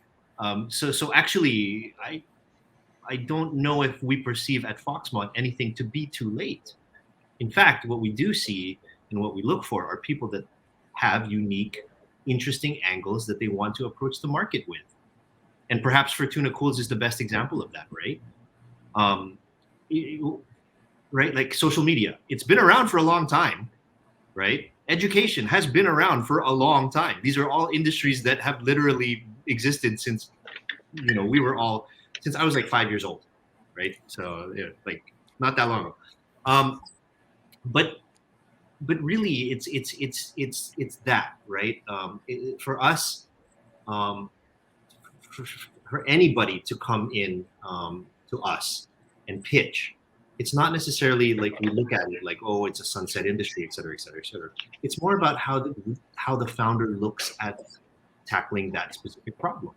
So actually, I don't know if we perceive at Foxmont anything to be too late. In fact, what we do see and what we look for are people that have unique, interesting angles that they want to approach the market with. And perhaps Fortuna Cools is the best example of that, right? Right, like social media. It's been around for a long time, right? education has been around for a long time. These are all industries that have literally existed since, we were all, since I was like 5 years old, right? So like not that long ago. Um, but but really, it's that, right? For us, um, for anybody to come in to us and pitch, it's not necessarily like we look at it like, oh, it's a sunset industry, et cetera, et cetera, et cetera. It's more about how the founder looks at tackling that specific problem.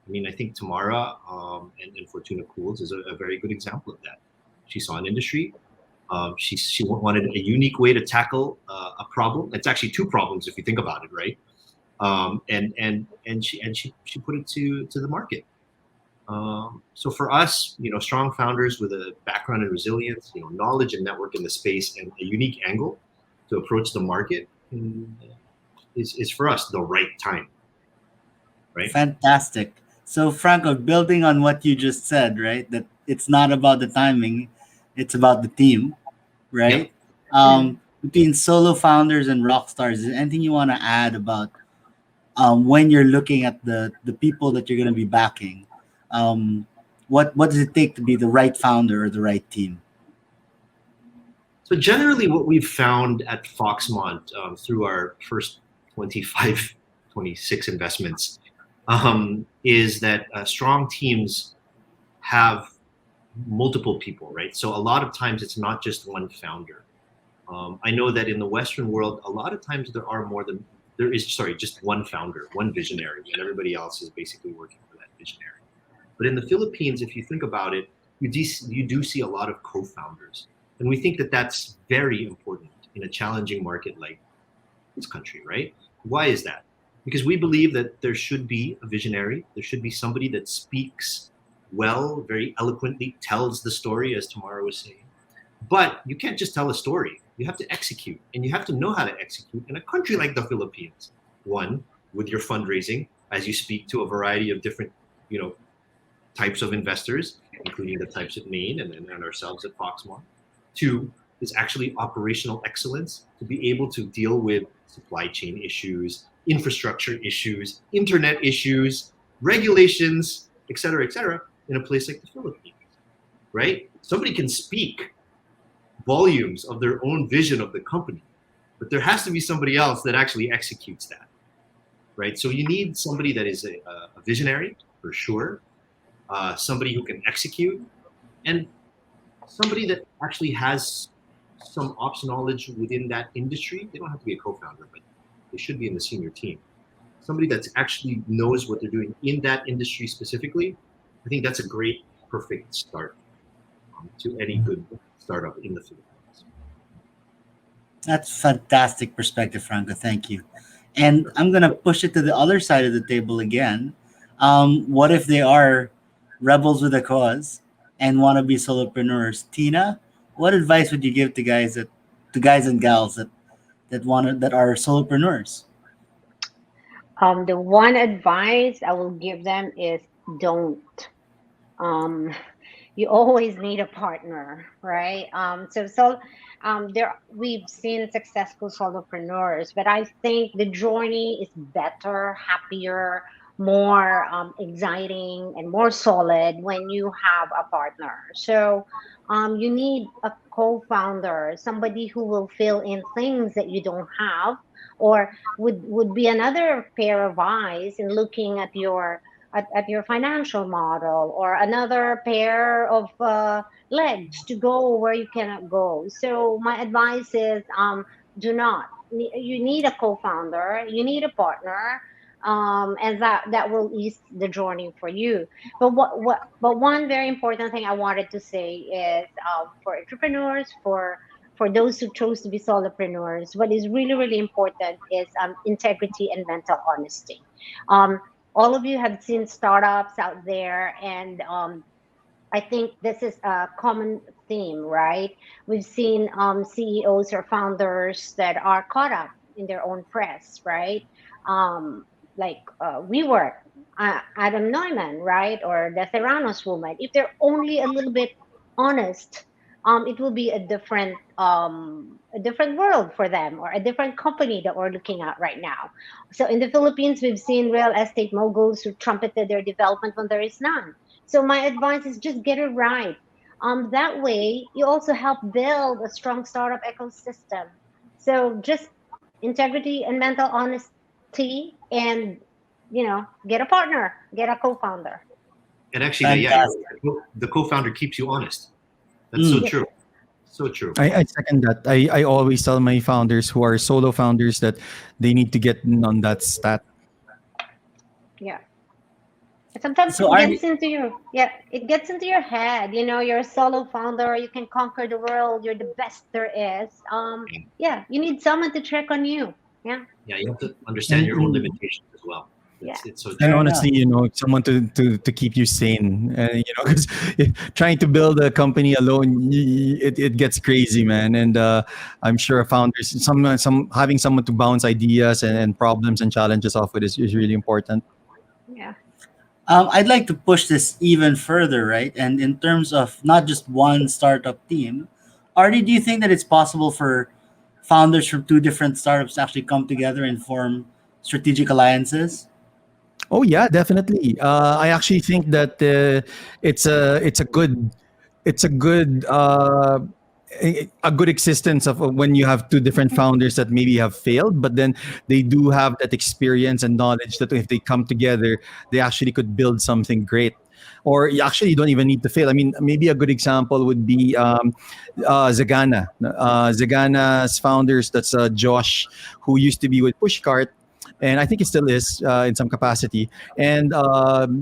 I mean, I think Tamara and Fortuna Cools is a very good example of that. She saw an industry. She wanted a unique way to tackle a problem. It's actually two problems if you think about it, right? And she put it to the market. So for us, strong founders with a background in resilience, knowledge and network in the space, and a unique angle to approach the market is for us the right time, right? Fantastic. So, Franco, building on what you just said, right? That it's not about the timing, it's about the team, Yep. right? Between solo founders and rock stars, is there anything you want to add about when you're looking at the people that you're going to be backing? Um, what does it take to be the right founder or the right team? So generally what we've found at Foxmont through our first 25, 26 investments is that strong teams have multiple people, right? So a lot of times it's not just one founder. I know that in the Western world, a lot of times there is just one founder, one visionary, and everybody else is basically working for that visionary. But in the Philippines, if you think about it, you do see a lot of co-founders. And we think that that's very important in a challenging market like this country, right? Why is that? Because we believe that there should be a visionary, there should be somebody that speaks well, very eloquently, tells the story, as Tamara was saying. But you can't just tell a story. You have to execute, and you have to know how to execute in a country like the Philippines. One, with your fundraising, as you speak to a variety of different, types of investors, including the types at MAIN and ourselves at Foxmont. Two is actually operational excellence, to be able to deal with supply chain issues, infrastructure issues, internet issues, regulations, et cetera, in a place like the Philippines, right? Somebody can speak volumes of their own vision of the company, but there has to be somebody else that actually executes that, right? So you need somebody that is a visionary, for sure, somebody who can execute, and somebody that actually has some ops knowledge within that industry. They don't have to be a co-founder, but they should be in the senior team. Somebody that actually knows what they're doing in that industry specifically. I think that's a great, perfect start to any good startup in the Philippines. That's fantastic perspective, Franco. Thank you. And I'm gonna push it to the other side of the table again. What if they are rebels with a cause and want to be solopreneurs? Tina, what advice would you give to guys and gals that are solopreneurs? The one advice I will give them is don't. Um, you always need a partner, right? There we've seen successful solopreneurs, but I think the journey is better, happier, more exciting, and more solid when you have a partner. You need a co-founder, somebody who will fill in things that you don't have, or would be another pair of eyes in looking at your financial model, or another pair of legs to go where you cannot go. So my advice is, do not. You need a co-founder, you need a partner, and that will ease the journey for you. But one very important thing I wanted to say is, for entrepreneurs, for those who chose to be solopreneurs, what is really really important is integrity and mental honesty. Um, all of you have seen startups out there, and I think this is a common theme, right? We've seen CEOs or founders that are caught up in their own press, right? Like WeWork, Adam Neumann, right? Or the Theranos woman. If they're only a little bit honest, it will be a different a different world for them, or a different company that we're looking at right now. So in the Philippines, we've seen real estate moguls who trumpeted their development when there is none. So my advice is just get it right. That way, you also help build a strong startup ecosystem. So just integrity and mental honesty, and get a partner, get a co-founder. And actually, yeah, Fantastic. the co-founder keeps you honest. That's so Mm. Yes, true. So true. I second that. I always tell my founders who are solo founders that they need to get in on that stat. yeah. Sometimes So it are gets into your, yeah, it gets into your head. You're a solo founder, you can conquer the world, you're the best there is. Yeah, you need someone to check on you. Yeah, Yeah, you have to understand And, your own and limitations as well. yeah, It's so and true. fair enough? honestly, someone to keep you sane, because trying to build a company alone, it gets crazy, man. And I'm sure founders, some having someone to bounce ideas and problems and challenges off with is really important. yeah. I'd like to push this even further, right? And in terms of not just one startup team, Artie, do you think that it's possible for founders from two different startups to actually come together and form strategic alliances? Oh yeah, definitely. I actually think that it's a good a good existence of when you have two different founders that maybe have failed, but then they do have that experience and knowledge that if they come together, they actually could build something great. Or you actually don't even need to fail. I mean, maybe a good example would be Zagana. Zagana's founders, that's Josh, who used to be with Pushcart, and I think it still is in some capacity. And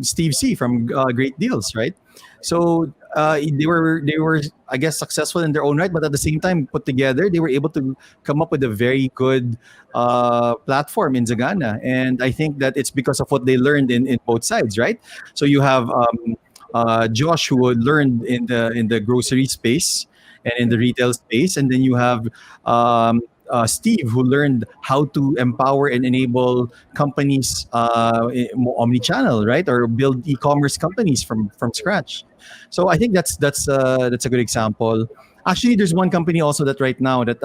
Steve C from Great Deals, right? So they were I guess successful in their own right, but at the same time put together they were able to come up with a very good platform in Zagana, and I think that it's because of what they learned in both sides, right? So you have Josh who learned in the grocery space and in the retail space, and then you have um, Steve, who learned how to empower and enable companies omni-channel, right, or build e-commerce companies from scratch. So I think that's a good example. Actually, there's one company also that right now that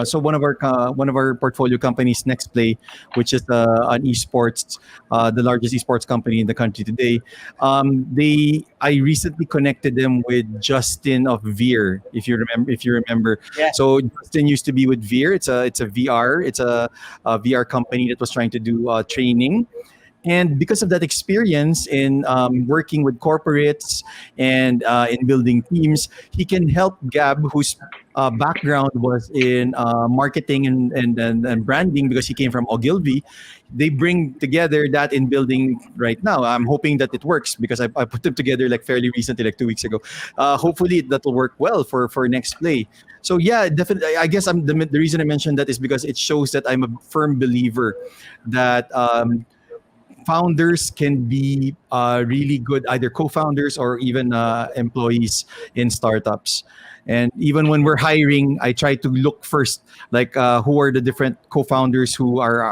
so one of our portfolio companies, Next Play, which is an esports, the largest esports company in the country today. I recently connected them with Justin of Veer, if you remember. Yeah. So Justin used to be with Veer. It's a VR. It's a VR company that was trying to do training. And because of that experience in working with corporates and in building teams, he can help Gab, whose background was in marketing and branding because he came from Ogilvy. They bring together that in building right now. I'm hoping that it works because I put them together like fairly recently, like 2 weeks ago. Hopefully that will work well for Next Play. So yeah, definitely. I guess the reason I mentioned that is because it shows that I'm a firm believer that founders can be really good, either co-founders or even employees in startups. And even when we're hiring, I try to look first, like who are the different co-founders who are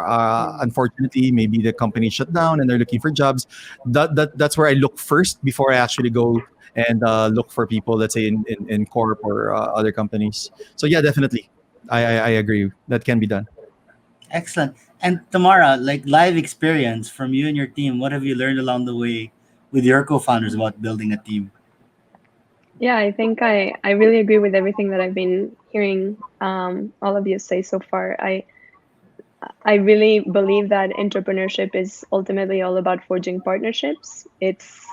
unfortunately maybe the company shut down and they're looking for jobs. That's where I look first before I actually go and look for people, let's say in corp or other companies. So yeah, definitely, I agree that can be done. Excellent. And Tamara, like live experience from you and your team, what have you learned along the way with your co-founders about building a team? Yeah, I think I really agree with everything that I've been hearing all of you say so far. I really believe that entrepreneurship is ultimately all about forging partnerships. It's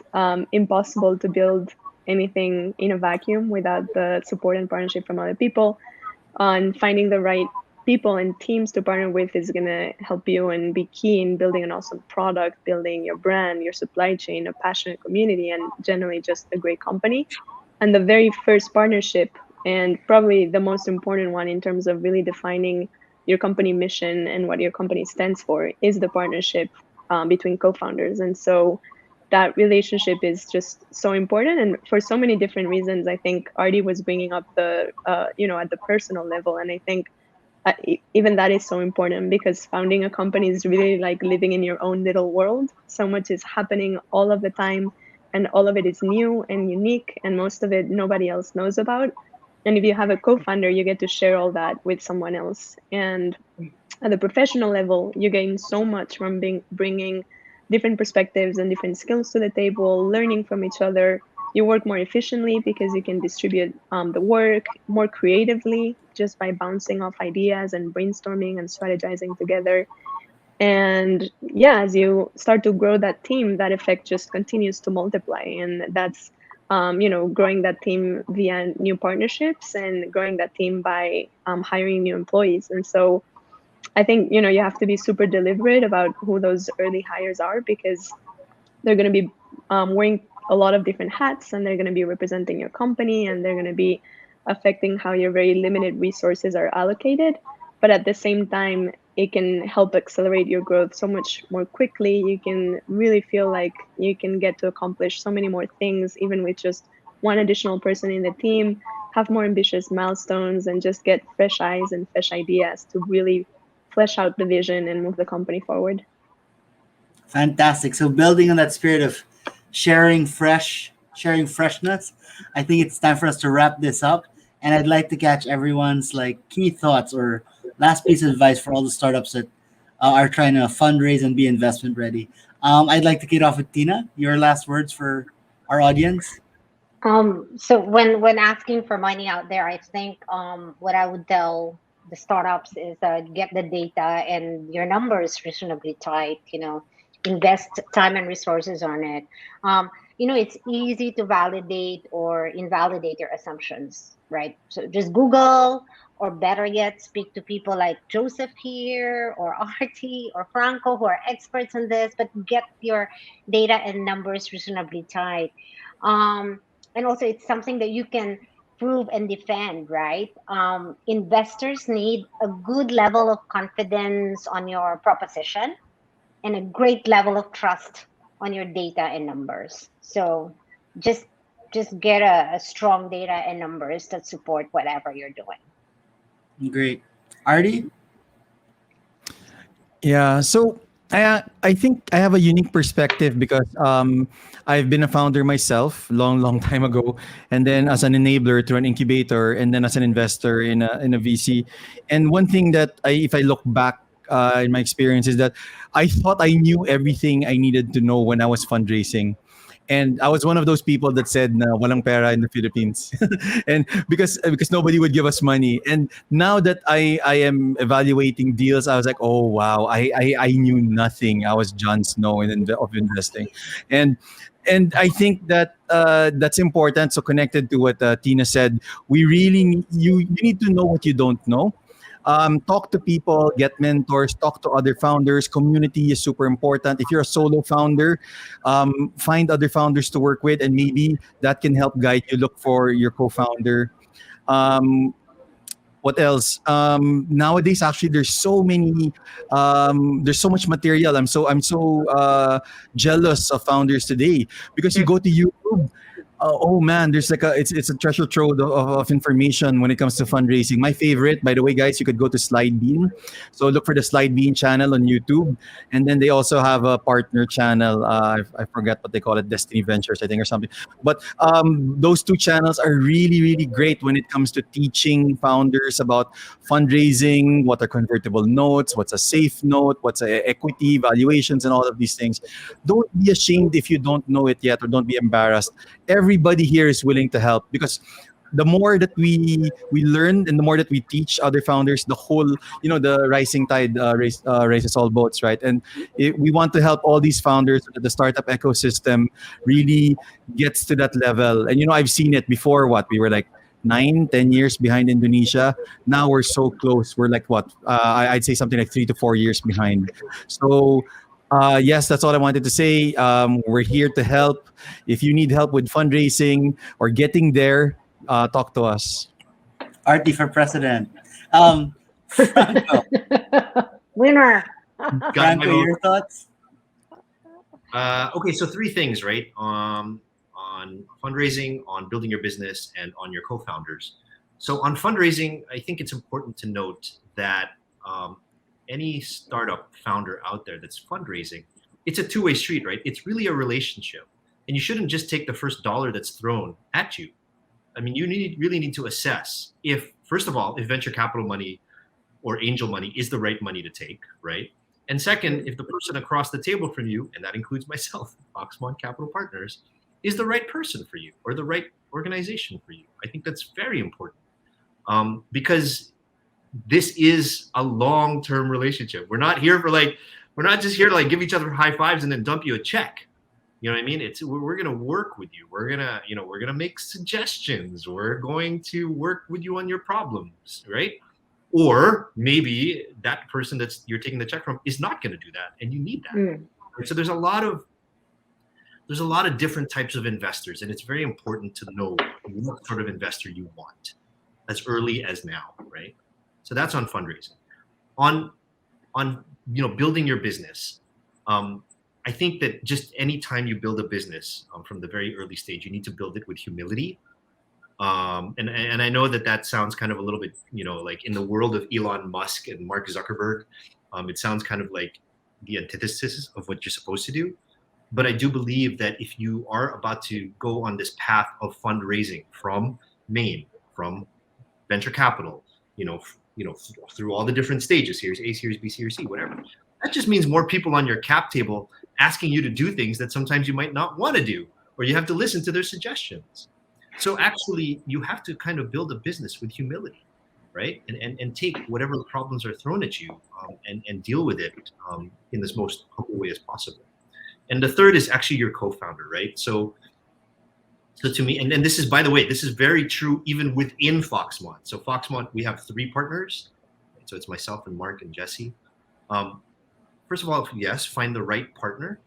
impossible to build anything in a vacuum without the support and partnership from other people. And finding the right people and teams to partner with is going to help you and be key in building an awesome product, building your brand, your supply chain, a passionate community, and generally just a great company. And the very first partnership, and probably the most important one in terms of really defining your company mission and what your company stands for, is the partnership between co-founders. And so that relationship is just so important, and for so many different reasons. I think Artie was bringing up the at the personal level, and I think even that is so important, because founding a company is really like living in your own little world. So much is happening all of the time, and all of it is new and unique, and most of it nobody else knows about. And if you have a co-founder, you get to share all that with someone else. And at the professional level, you gain so much from bringing different perspectives and different skills to the table, learning from each other. You work more efficiently because you can distribute the work more creatively just by bouncing off ideas and brainstorming and strategizing together. And yeah, as you start to grow that team, that effect just continues to multiply. And that's growing that team via new partnerships and growing that team by hiring new employees. And so I think you have to be super deliberate about who those early hires are, because they're going to be wearing a lot of different hats, and they're going to be representing your company, and they're going to be affecting how your very limited resources are allocated. But at the same time, it can help accelerate your growth so much more quickly. You can really feel like you can get to accomplish so many more things, even with just one additional person in the team, have more ambitious milestones, and just get fresh eyes and fresh ideas to really flesh out the vision and move the company forward. Fantastic. So building on that spirit of sharing freshness, I think it's time for us to wrap this up. And I'd like to catch everyone's like key thoughts or last piece of advice for all the startups that are trying to fundraise and be investment ready. I'd like to kick it off with Tina. Your last words for our audience. So when asking for money out there, I think what I would tell the startups is get the data and your numbers reasonably tight. Invest time and resources on it. It's easy to validate or invalidate your assumptions, right? So just Google, or better yet, speak to people like Joseph here, or Artie, or Franco, who are experts in this. But get your data and numbers reasonably tight. And also, it's something that you can prove and defend, right? Investors need a good level of confidence on your proposition and a great level of trust on your data and numbers. So just get a strong data and numbers that support whatever you're doing. Great. Artie? Yeah, so I think I have a unique perspective because I've been a founder myself long time ago, and then as an enabler through an incubator, and then as an investor in a VC. And one thing that if I look back in my experience is that I thought I knew everything I needed to know when I was fundraising. And I was one of those people that said na walang pera in the Philippines, and because nobody would give us money. And now that I am evaluating deals, I was like, oh wow, I knew nothing. I was Jon Snow of investing, and I think that that's important. So connected to what Tina said, we really you need to know what you don't know. Talk to people, get mentors, talk to other founders. Community is super important. If you're a solo founder, find other founders to work with, and maybe that can help guide you. Look for your co-founder. Um, what else? Nowadays, actually, there's so much material. I'm so jealous of founders today because you go to YouTube. Oh man, there's like it's a treasure trove of information when it comes to fundraising. My favorite, by the way, guys, you could go to Slide Bean. So look for the Slide Bean channel on YouTube, and then they also have a partner channel. I forget what they call it, Destiny Ventures, I think, or something. But those two channels are really great when it comes to teaching founders about fundraising, what are convertible notes, what's a safe note, what's a equity valuations, and all of these things. Don't be ashamed if you don't know it yet, or don't be embarrassed. Everybody here is willing to help, because the more that we learn and the more that we teach other founders, the whole the rising tide raises all boats, right? And we want to help all these founders so that the startup ecosystem really gets to that level. And I've seen it before. What we were like 9-10 years behind Indonesia. Now we're so close. We're like what I'd say something like 3 to 4 years behind. So yes, that's all I wanted to say. We're here to help. If you need help with fundraising or getting there, talk to us. Artie for president. Franco. Winner. Got my Franco, vote. your thoughts? Okay, so three things, right? On fundraising, on building your business, and on your co-founders. So on fundraising, I think it's important to note that any startup founder out there that's fundraising, it's a two-way street, right? It's really a relationship. And you shouldn't just take the first dollar that's thrown at you. I mean, you really need to assess if, first of all, if venture capital money or angel money is the right money to take, right? And second, if the person across the table from you, and that includes myself, Foxmont Capital Partners, is the right person for you or the right organization for you. I think that's very important, because this is a long-term relationship. We're not just here to like give each other high fives and then dump you a check. You know what I mean? We're going to work with you. We're going to make suggestions. We're going to work with you on your problems, right? Or maybe that person that's you're taking the check from is not going to do that, and you need that. Right? So there's a lot of different types of investors, and it's very important to know what sort of investor you want as early as now, right? So that's on fundraising. On building your business. I think that just any time you build a business from the very early stage, you need to build it with humility. And I know that sounds kind of a little bit, like in the world of Elon Musk and Mark Zuckerberg, it sounds kind of like the antithesis of what you're supposed to do. But I do believe that if you are about to go on this path of fundraising from MAIN, from venture capital, through all the different stages, Series A, Series B, Series C, whatever, that just means more people on your cap table asking you to do things that sometimes you might not want to do, or you have to listen to their suggestions. So actually, you have to kind of build a business with humility, right? And take whatever problems are thrown at you and deal with it in this most humble way as possible. And the third is actually your co-founder, right? So to me, and this is, by the way, this is very true even within Foxmont. So Foxmont, we have 3 partners. So it's myself and Mark and Jesse. First of all, yes, find the right partner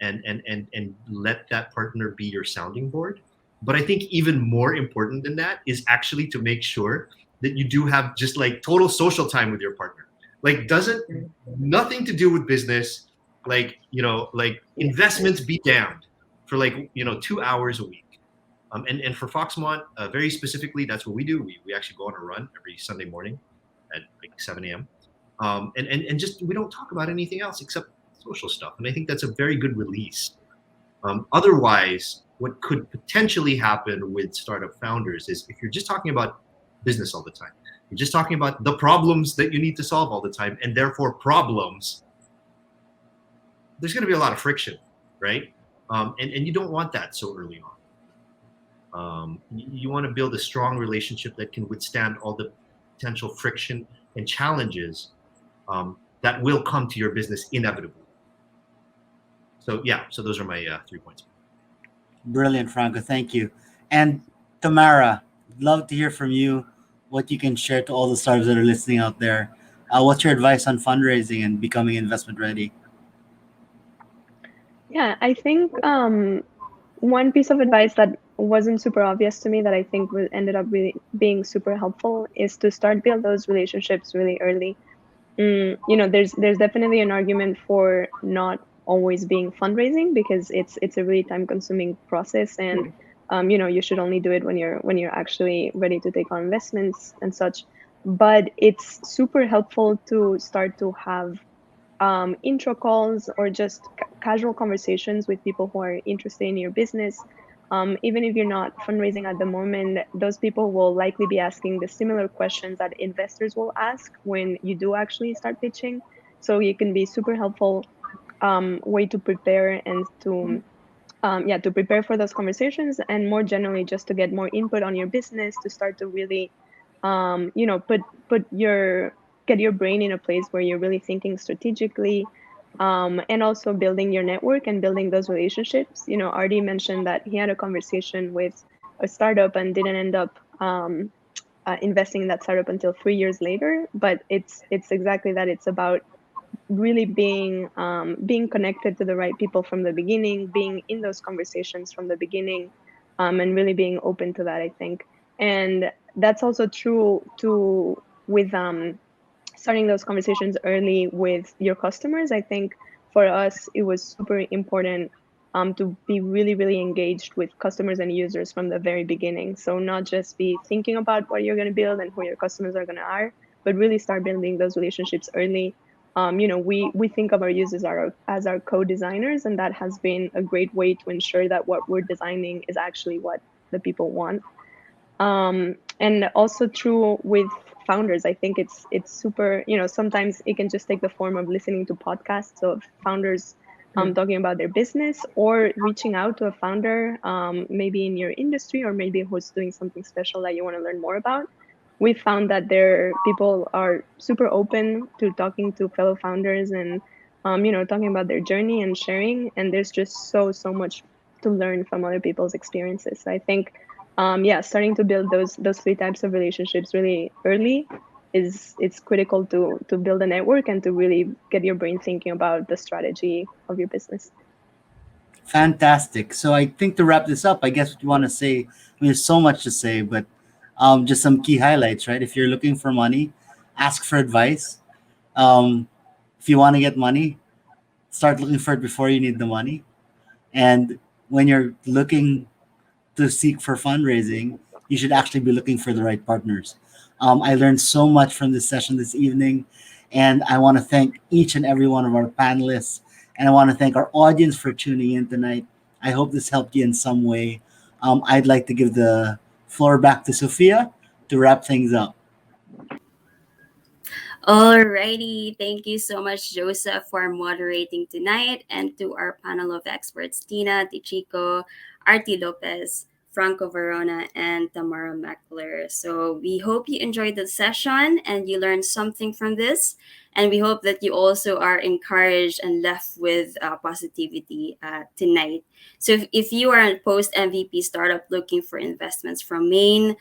and let that partner be your sounding board. But I think even more important than that is actually to make sure that you do have just like total social time with your partner. Like nothing to do with business. Like investments be damned for 2 hours a week. And for Foxmont, very specifically, that's what we do. We actually go on a run every Sunday morning at like 7 a.m. And just we don't talk about anything else except social stuff. And I think that's a very good release. Otherwise, what could potentially happen with startup founders is if you're just talking about business all the time, you're just talking about the problems that you need to solve all the time, and therefore problems, there's going to be a lot of friction, right? And you don't want that so early on. You want to build a strong relationship that can withstand all the potential friction and challenges that will come to your business inevitably. So those are my 3 points. Brilliant, Franco. Thank you. And Tamara, love to hear from you what you can share to all the startups that are listening out there. What's your advice on fundraising and becoming investment ready? Yeah, I think one piece of advice that wasn't super obvious to me that I think ended up really being super helpful is to start build those relationships really early. There's definitely an argument for not always being fundraising because it's a really time-consuming process, and you should only do it when you're actually ready to take on investments and such. But it's super helpful to start to have intro calls or just casual conversations with people who are interested in your business. Even if you're not fundraising at the moment, those people will likely be asking the similar questions that investors will ask when you do actually start pitching. So it can be super helpful way to prepare and to prepare for those conversations, and more generally just to get more input on your business, to start to really get your brain in a place where you're really thinking strategically, and also building your network and building those relationships. Artie mentioned that he had a conversation with a startup and didn't end up investing in that startup until 3 years later. But it's exactly that. It's about really being connected to the right people from the beginning, being in those conversations from the beginning, and really being open to that, I think. And that's also true with starting those conversations early with your customers. I think for us, it was super important to be really, really engaged with customers and users from the very beginning. So not just be thinking about what you're going to build and who your customers are going to are, but really start building those relationships early. We think of our users as our co-designers, and that has been a great way to ensure that what we're designing is actually what the people want. And also true with founders. I think it's super, sometimes it can just take the form of listening to podcasts of founders talking about their business, or reaching out to a founder, maybe in your industry, or maybe who's doing something special that you want to learn more about. We found that people are super open to talking to fellow founders, and talking about their journey and sharing. And there's just so much to learn from other people's experiences. So I think, yeah, starting to build those three types of relationships really early it's critical to build a network and to really get your brain thinking about the strategy of your business. Fantastic. So I think to wrap this up, I guess what you want to say, I mean, there's so much to say, but just some key highlights, right? If you're looking for money, ask for advice. Um, if you want to get money, start looking for it before you need the money. And when you're looking to seek for fundraising, you should actually be looking for the right partners. I learned so much from this session this evening, and I want to thank each and every one of our panelists, and I want to thank our audience for tuning in tonight. I hope this helped you in some way. I'd like to give the floor back to Sophia to wrap things up. Alrighty, thank you so much, Joseph, for moderating tonight, and to our panel of experts, Tina, Tichico, Artie Lopez, Franco Verona, and Tamara Meckler. So we hope you enjoyed the session and you learned something from this. And we hope that you also are encouraged and left with positivity tonight. So if you are a post MVP startup looking for investments from Maine,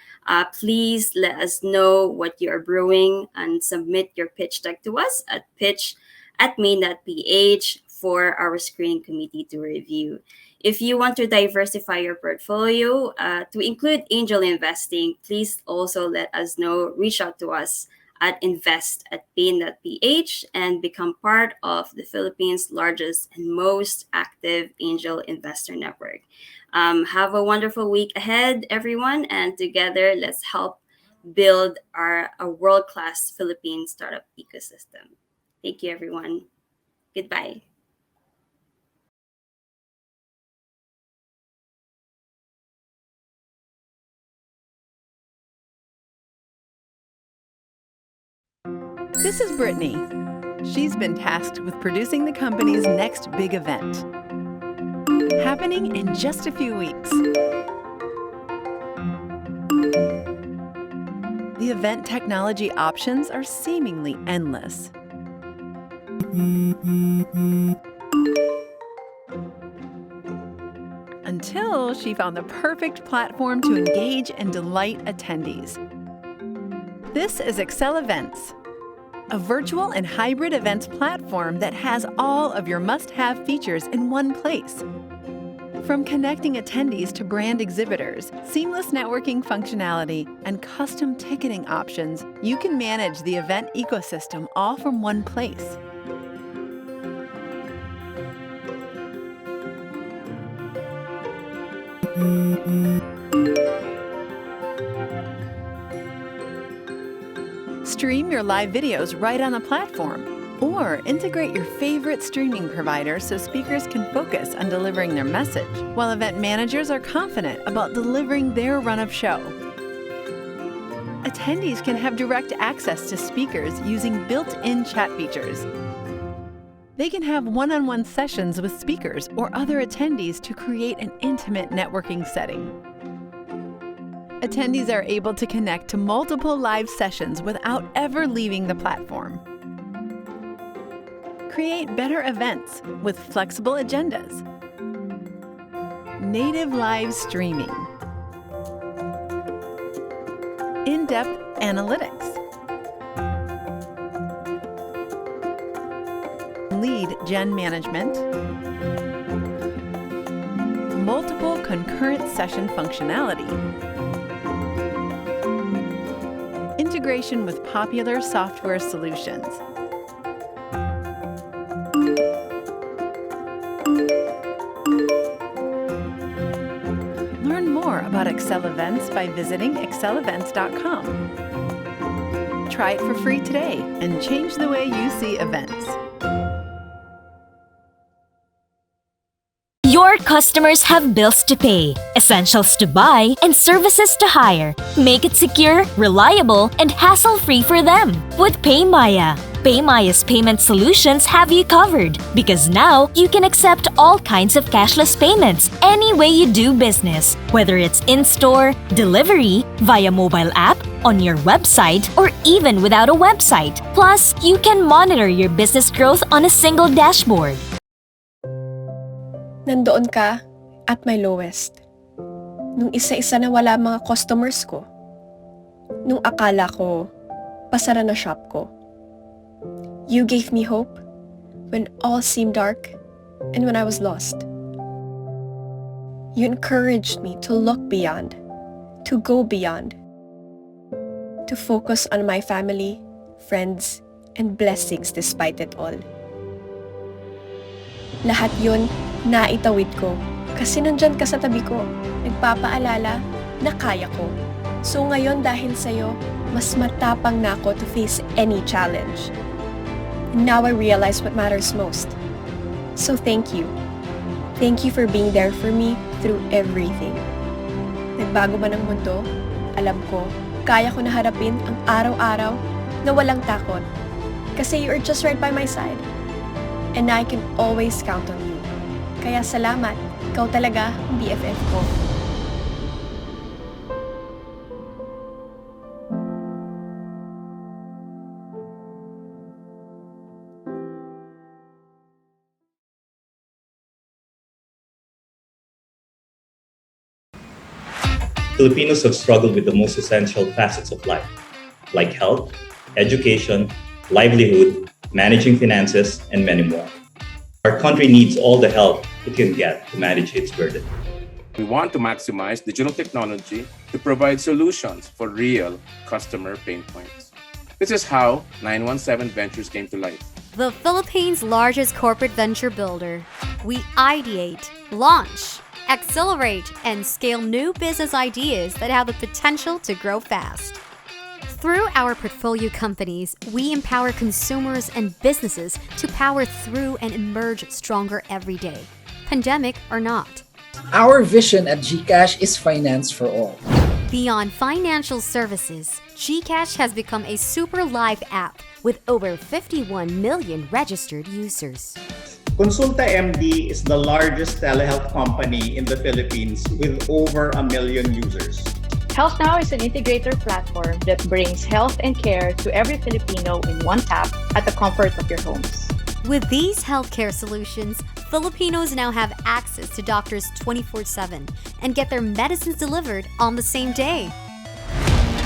please let us know what you are brewing and submit your pitch deck to us at pitch@main.ph for our screening committee to review. If you want to diversify your portfolio to include angel investing, please also let us know. Reach out to us at invest@pain.ph and become part of the Philippines' largest and most active angel investor network. Have a wonderful week ahead, everyone, and together let's help build a world-class Philippine startup ecosystem. Thank you, everyone. Goodbye. This is Brittany. She's been tasked with producing the company's next big event, happening in just a few weeks. The event technology options are seemingly endless. Until she found the perfect platform to engage and delight attendees. This is Excel Events, a virtual and hybrid events platform that has all of your must-have features in one place. From connecting attendees to brand exhibitors, seamless networking functionality, and custom ticketing options, you can manage the event ecosystem all from one place. Stream your live videos right on the platform, or integrate your favorite streaming provider so speakers can focus on delivering their message, while event managers are confident about delivering their run of show. Attendees can have direct access to speakers using built-in chat features. They can have one-on-one sessions with speakers or other attendees to create an intimate networking setting. Attendees are able to connect to multiple live sessions without ever leaving the platform. Create better events with flexible agendas. Native live streaming. In-depth analytics. Lead gen management. Multiple concurrent session functionality. Integration with popular software solutions. Learn more about Excel Events by visiting excelevents.com. Try it for free today and change the way you see events. Your customers have bills to pay, essentials to buy, and services to hire. Make it secure, reliable, and hassle-free for them with PayMaya. PayMaya's payment solutions have you covered because now you can accept all kinds of cashless payments any way you do business, whether it's in-store, delivery, via mobile app, on your website, or even without a website. Plus, you can monitor your business growth on a single dashboard. Nandoon ka at my lowest. Nung isa-isa na wala mga customers ko. Nung akala ko, pasara na shop ko. You gave me hope when all seemed dark and when I was lost. You encouraged me to look beyond, to go beyond, to focus on my family, friends, and blessings despite it all. Lahat yun, naitawid ko kasi nandyan ka sa tabi ko, nagpapaalala na kaya ko. So ngayon dahil sa'yo, mas matapang na ako to face any challenge. And now I realize what matters most. So thank you. Thank you for being there for me through everything. Nagbago man ang mundo, alam ko, kaya ko na harapin ang araw-araw na walang takot. Kasi you are just right by my side. And I can always count on you. Kaya salamat, ikaw talaga ang BFF ko. Filipinos have struggled with the most essential facets of life, like health, education, livelihood, managing finances, and many more. Our country needs all the help it can get to manage its burden. We want to maximize digital technology to provide solutions for real customer pain points. This is how 917 Ventures came to life. The Philippines' largest corporate venture builder. We ideate, launch, accelerate, and scale new business ideas that have the potential to grow fast. Through our portfolio companies, we empower consumers and businesses to power through and emerge stronger every day, pandemic or not. Our vision at GCash is finance for all. Beyond financial services, GCash has become a super live app with over 51 million registered users. Consulta MD is the largest telehealth company in the Philippines with over 1 million users. Health Now is an integrator platform that brings health and care to every Filipino in one tap at the comfort of your homes. With these healthcare solutions, Filipinos now have access to doctors 24/7 and get their medicines delivered on the same day.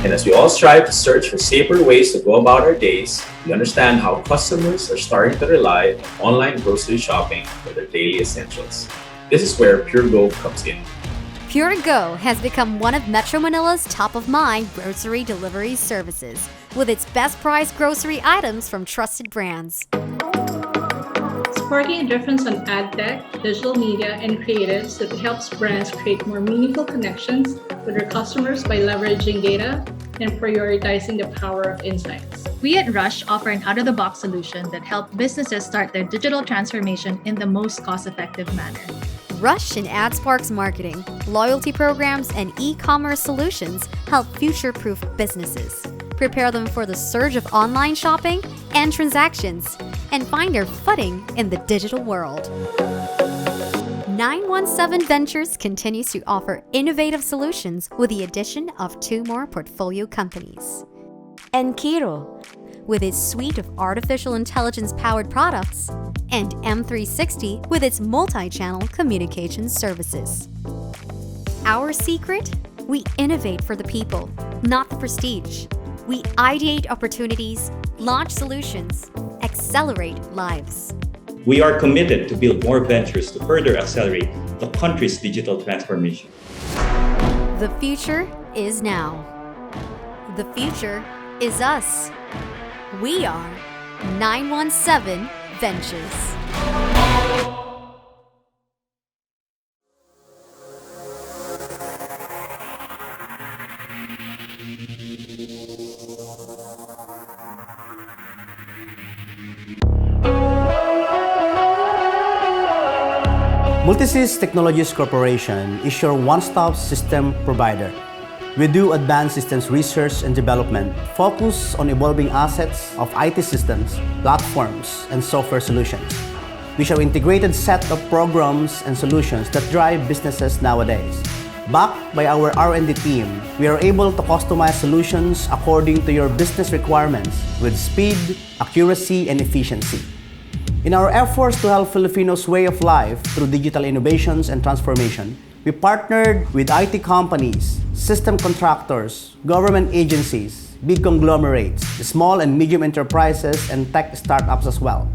And as we all strive to search for safer ways to go about our days, we understand how customers are starting to rely on online grocery shopping for their daily essentials. This is where PureGo comes in. PureGo has become one of Metro Manila's top-of-mind grocery delivery services, with its best-priced grocery items from trusted brands. Sparking a difference on ad tech, digital media, and creatives that helps brands create more meaningful connections with their customers by leveraging data and prioritizing the power of insights. We at Rush offer an out-of-the-box solution that helps businesses start their digital transformation in the most cost-effective manner. Rush and AdSpark's marketing, loyalty programs, and e-commerce solutions help future-proof businesses, prepare them for the surge of online shopping and transactions, and find their footing in the digital world. 917 Ventures continues to offer innovative solutions with the addition of 2 more portfolio companies. Enkiro, with its suite of artificial intelligence-powered products, and M360 with its multi-channel communication services. Our secret? We innovate for the people, not the prestige. We ideate opportunities, launch solutions, accelerate lives. We are committed to build more ventures to further accelerate the country's digital transformation. The future is now. The future is us. We are 917 Ventures. Multisys Technologies Corporation is your one-stop system provider. We do advanced systems research and development, focus on evolving assets of IT systems, platforms, and software solutions. We show integrated set of programs and solutions that drive businesses nowadays. Backed by our R&D team, we are able to customize solutions according to your business requirements with speed, accuracy, and efficiency. In our efforts to help Filipinos' way of life through digital innovations and transformation, we partnered with IT companies, system contractors, government agencies, big conglomerates, small and medium enterprises, and tech startups as well.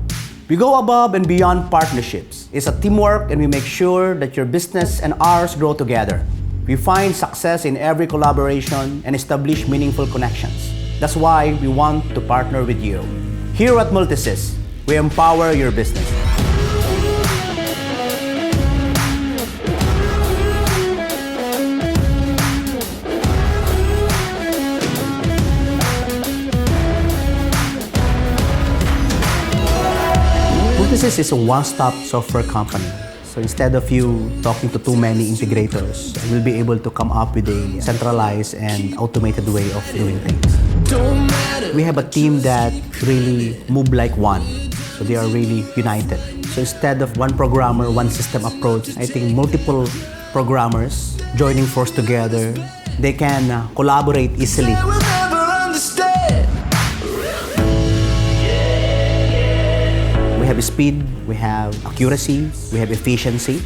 We go above and beyond partnerships. It's a teamwork, and we make sure that your business and ours grow together. We find success in every collaboration and establish meaningful connections. That's why we want to partner with you. Here at Multisys, we empower your business. Multisys is a one-stop software company. So instead of you talking to too many integrators, we'll be able to come up with a centralized and automated way of doing things. We have a team that really move like one. So they are really united. So instead of one programmer, one system approach, I think multiple programmers joining force together, they can collaborate easily. We have speed, we have accuracy, we have efficiency.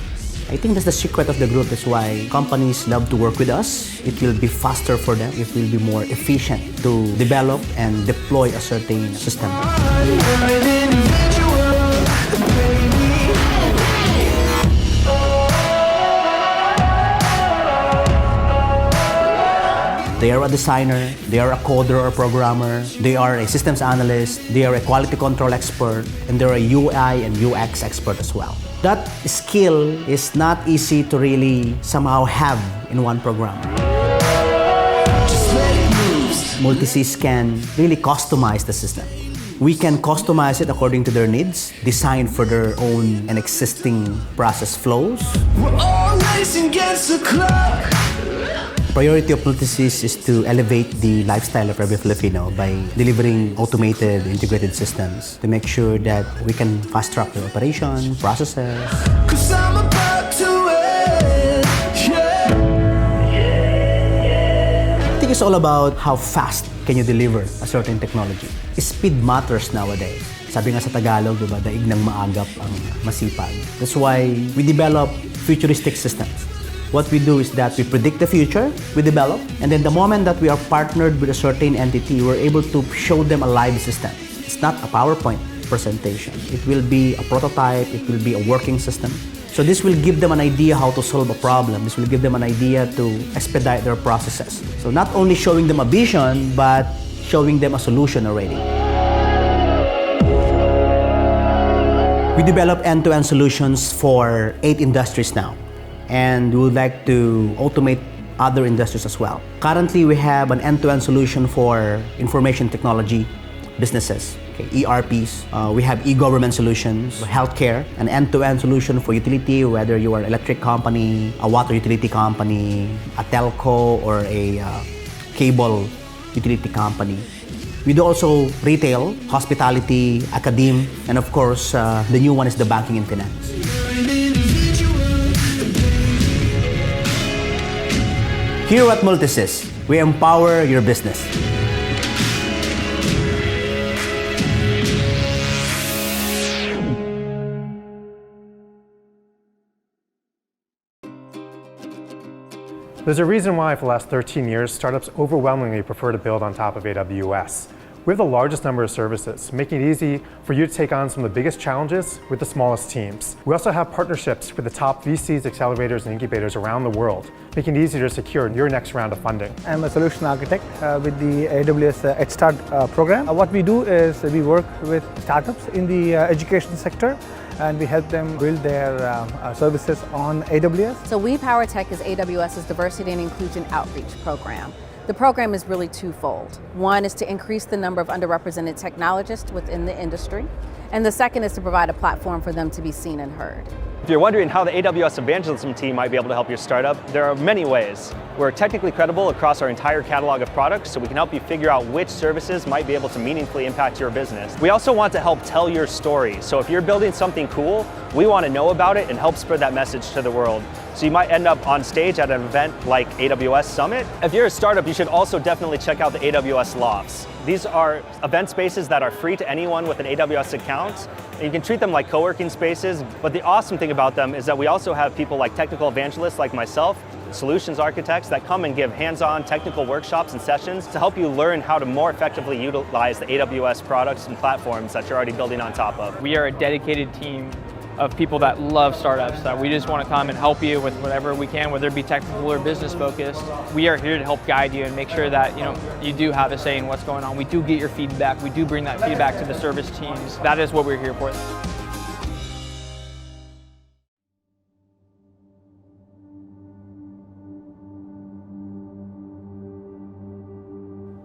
I think that's the secret of the group. That's why companies love to work with us. It will be faster for them. It will be more efficient to develop and deploy a certain system. They are a designer, they are a coder or programmer, they are a systems analyst, they are a quality control expert, and they're a UI and UX expert as well. That skill is not easy to really somehow have in one program. Multisys can really customize the system. We can customize it according to their needs, design for their own and existing process flows. We're all racing against the clock. Priority of Multisys is to elevate the lifestyle of every Filipino by delivering automated, integrated systems to make sure that we can fast-track the operation, processes. I think it's all about how fast can you deliver a certain technology. Speed matters nowadays. Sabi nga sa Tagalog, diba, daig ng maagap ang masipag. That's why we develop futuristic systems. What we do is that we predict the future, we develop, and then the moment that we are partnered with a certain entity, we're able to show them a live system. It's not a PowerPoint presentation. It will be a prototype, it will be a working system. So this will give them an idea how to solve a problem. This will give them an idea to expedite their processes. So not only showing them a vision, but showing them a solution already. We develop end-to-end solutions for 8 industries now. And we would like to automate other industries as well. Currently, we have an end-to-end solution for information technology businesses, okay, ERPs. We have e-government solutions, healthcare, an end-to-end solution for utility, whether you are an electric company, a water utility company, a telco, or a cable utility company. We do also retail, hospitality, academe, and of course, the new one is the banking and finance. Here at Multisys, we empower your business. There's a reason why for the last 13 years, startups overwhelmingly prefer to build on top of AWS. We have the largest number of services, making it easy for you to take on some of the biggest challenges with the smallest teams. We also have partnerships with the top VCs, accelerators, and incubators around the world, making it easier to secure your next round of funding. I'm a solution architect with the AWS Head Start program. What we do is we work with startups in the education sector, and we help them build their services on AWS. So We Power Tech is AWS's diversity and inclusion outreach program. The program is really twofold. One is to increase the number of underrepresented technologists within the industry, and the second is to provide a platform for them to be seen and heard. you're wondering how the AWS evangelism team might be able to help your startup, there are many ways. We're technically credible across our entire catalog of products, so we can help you figure out which services might be able to meaningfully impact your business. We also want to help tell your story. So if you're building something cool, we want to know about it and help spread that message to the world. So you might end up on stage at an event like AWS Summit. If you're a startup, you should also definitely check out the AWS Lofts. These are event spaces that are free to anyone with an AWS account. And you can treat them like co-working spaces, but the awesome thing about them is that we also have people like technical evangelists like myself, solutions architects that come and give hands-on technical workshops and sessions to help you learn how to more effectively utilize the AWS products and platforms that you're already building on top of. We are a dedicated team of people that love startups, that we just want to come and help you with whatever we can, whether it be technical or business focused. We are here to help guide you and make sure that you do have a say in what's going on. We do get your feedback. We do bring that feedback to the service teams. That is what we're here for.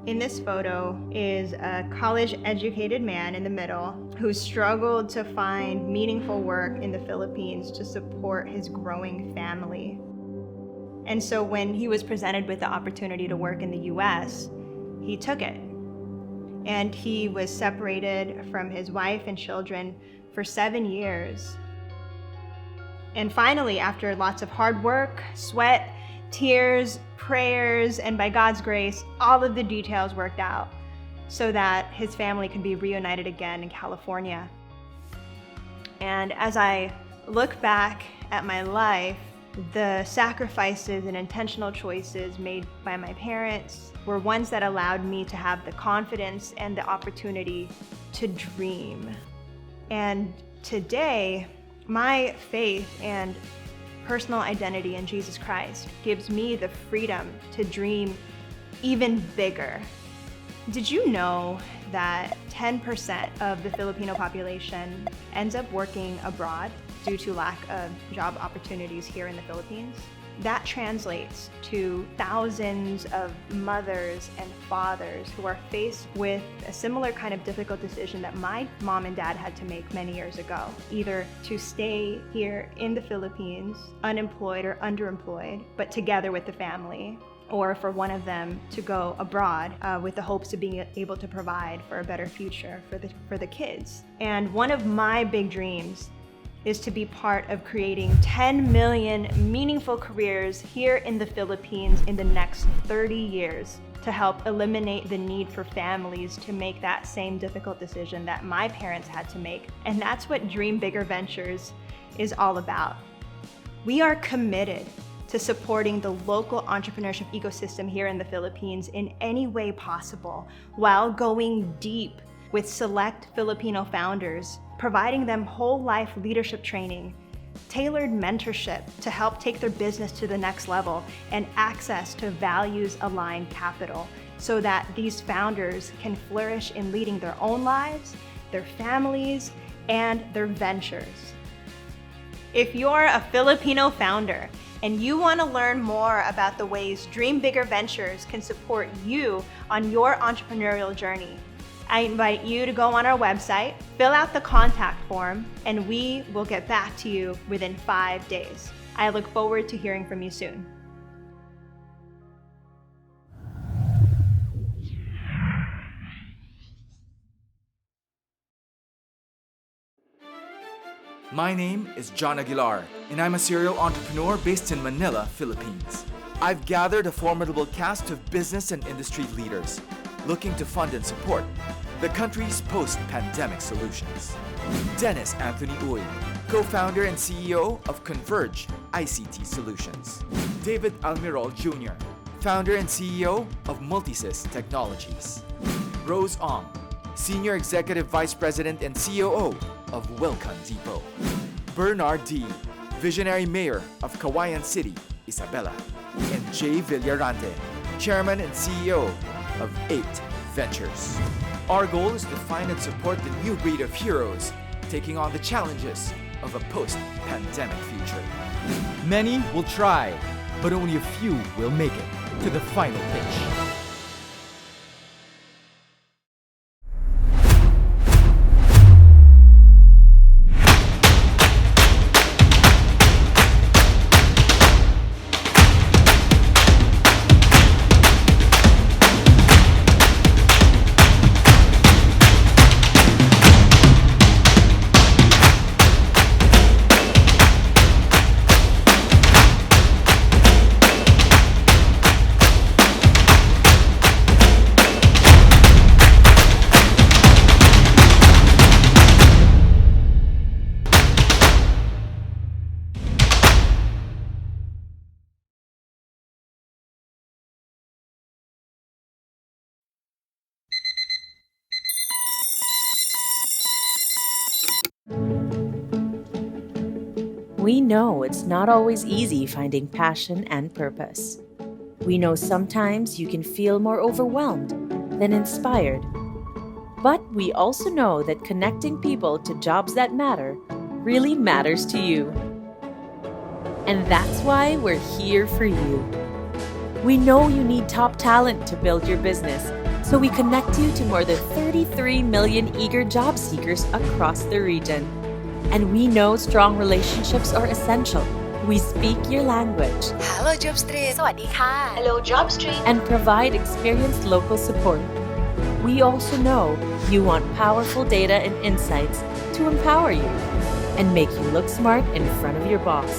In this photo is a college-educated man in the middle who struggled to find meaningful work in the Philippines to support his growing family. And so when he was presented with the opportunity to work in the US, he took it. And he was separated from his wife and children for 7 years. And finally, after lots of hard work, sweat, tears, prayers, and by God's grace, all of the details worked out so that his family could be reunited again in California. And as I look back at my life, the sacrifices and intentional choices made by my parents were ones that allowed me to have the confidence and the opportunity to dream. And today, my faith and personal identity in Jesus Christ gives me the freedom to dream even bigger. Did you know that 10% of the Filipino population ends up working abroad due to lack of job opportunities here in the Philippines? That translates to thousands of mothers and fathers who are faced with a similar kind of difficult decision that my mom and dad had to make many years ago. Either to stay here in the Philippines, unemployed or underemployed, but together with the family, or for one of them to go abroad with the hopes of being able to provide for a better future for the kids. And one of my big dreams is to be part of creating 10 million meaningful careers here in the Philippines in the next 30 years to help eliminate the need for families to make that same difficult decision that my parents had to make. And that's what Dream Bigger Ventures is all about. We are committed to supporting the local entrepreneurship ecosystem here in the Philippines in any way possible, while going deep with select Filipino founders, providing them whole life leadership training, tailored mentorship to help take their business to the next level, and access to values-aligned capital so that these founders can flourish in leading their own lives, their families, and their ventures. If you're a Filipino founder and you want to learn more about the ways Dream Bigger Ventures can support you on your entrepreneurial journey, I invite you to go on our website, fill out the contact form, and we will get back to you within 5 days. I look forward to hearing from you soon. My name is John Aguilar, and I'm a serial entrepreneur based in Manila, Philippines. I've gathered a formidable cast of business and industry leaders looking to fund and support the country's post-pandemic solutions. Dennis Anthony Uy, co-founder and CEO of Converge ICT Solutions. David Almirol Jr., founder and CEO of Multisys Technologies. Rose Ong, Senior Executive Vice President and COO of Wilcon Depot. Bernard D., Visionary Mayor of Kawayan City, Isabela. And Jay Villarante, Chairman and CEO of 8 Ventures. Our goal is to find and support the new breed of heroes taking on the challenges of a post-pandemic future. Many will try, but only a few will make it to the final pitch. We know it's not always easy finding passion and purpose. We know sometimes you can feel more overwhelmed than inspired. But we also know that connecting people to jobs that matter really matters to you. And that's why we're here for you. We know you need top talent to build your business, so we connect you to more than 33 million eager job seekers across the region. And we know strong relationships are essential. We speak your language. Hello, JobStreet! สวัสดีค่ะ Hello, JobStreet! And provide experienced local support. We also know you want powerful data and insights to empower you and make you look smart in front of your boss.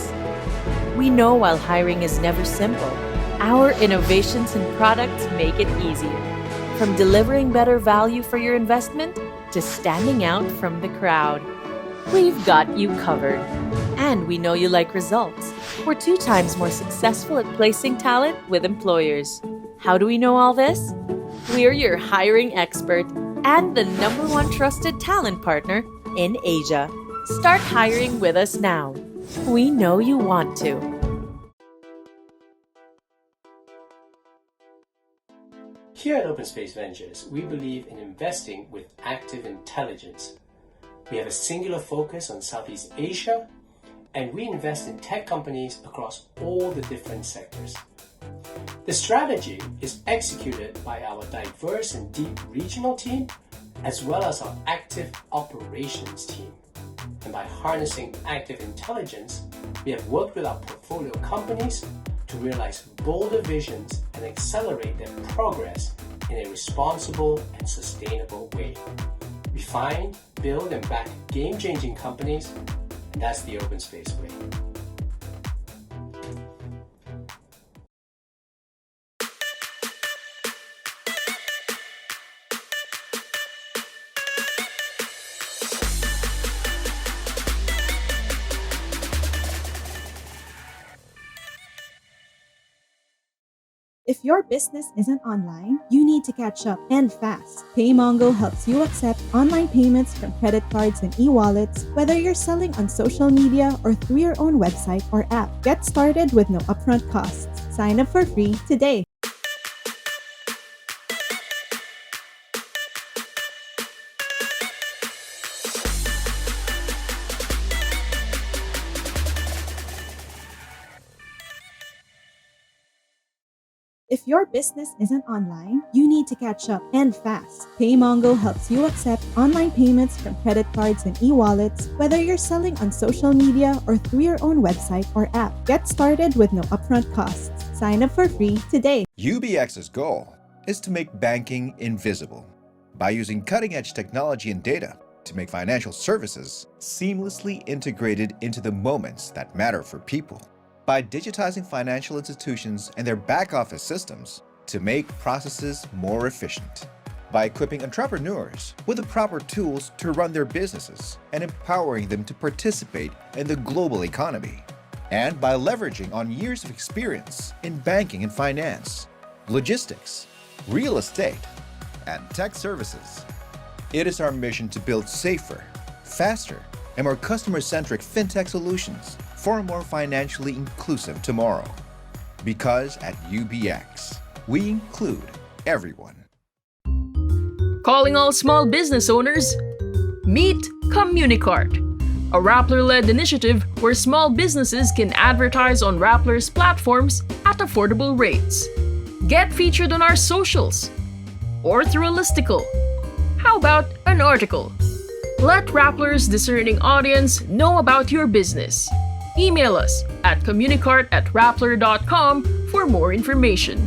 We know while hiring is never simple, our innovations and products make it easier. From delivering better value for your investment to standing out from the crowd. We've got you covered. And we know you like results. We're 2 times more successful at placing talent with employers. How do we know all this? We're your hiring expert and the #1 trusted talent partner in Asia. Start hiring with us now. We know you want to. Here at Open Space Ventures, we believe in investing with active intelligence. We have a singular focus on Southeast Asia, and we invest in tech companies across all the different sectors. The strategy is executed by our diverse and deep regional team, as well as our active operations team. And by harnessing active intelligence, we have worked with our portfolio companies to realize bolder visions and accelerate their progress in a responsible and sustainable way. We find, build, and back game-changing companies, and that's the Open Space way. If your business isn't online, you need to catch up and fast. PayMongo helps you accept online payments from credit cards and e-wallets, whether you're selling on social media or through your own website or app. Get started with no upfront costs. Sign up for free today. If your business isn't online, you need to catch up and fast. PayMongo helps you accept online payments from credit cards and e-wallets, whether you're selling on social media or through your own website or app. Get started with no upfront costs. Sign up for free today. UBX's goal is to make banking invisible by using cutting-edge technology and data to make financial services seamlessly integrated into the moments that matter for people. By digitizing financial institutions and their back-office systems to make processes more efficient. By equipping entrepreneurs with the proper tools to run their businesses and empowering them to participate in the global economy. And by leveraging on years of experience in banking and finance, logistics, real estate, and tech services. It is our mission to build safer, faster, and more customer-centric fintech solutions for a more financially inclusive tomorrow. Because at UBX, we include everyone. Calling all small business owners, meet Communicart, a Rappler-led initiative where small businesses can advertise on Rappler's platforms at affordable rates. Get featured on our socials or through a listicle. How about an article? Let Rappler's discerning audience know about your business. Email us at communicart@rappler.com for more information.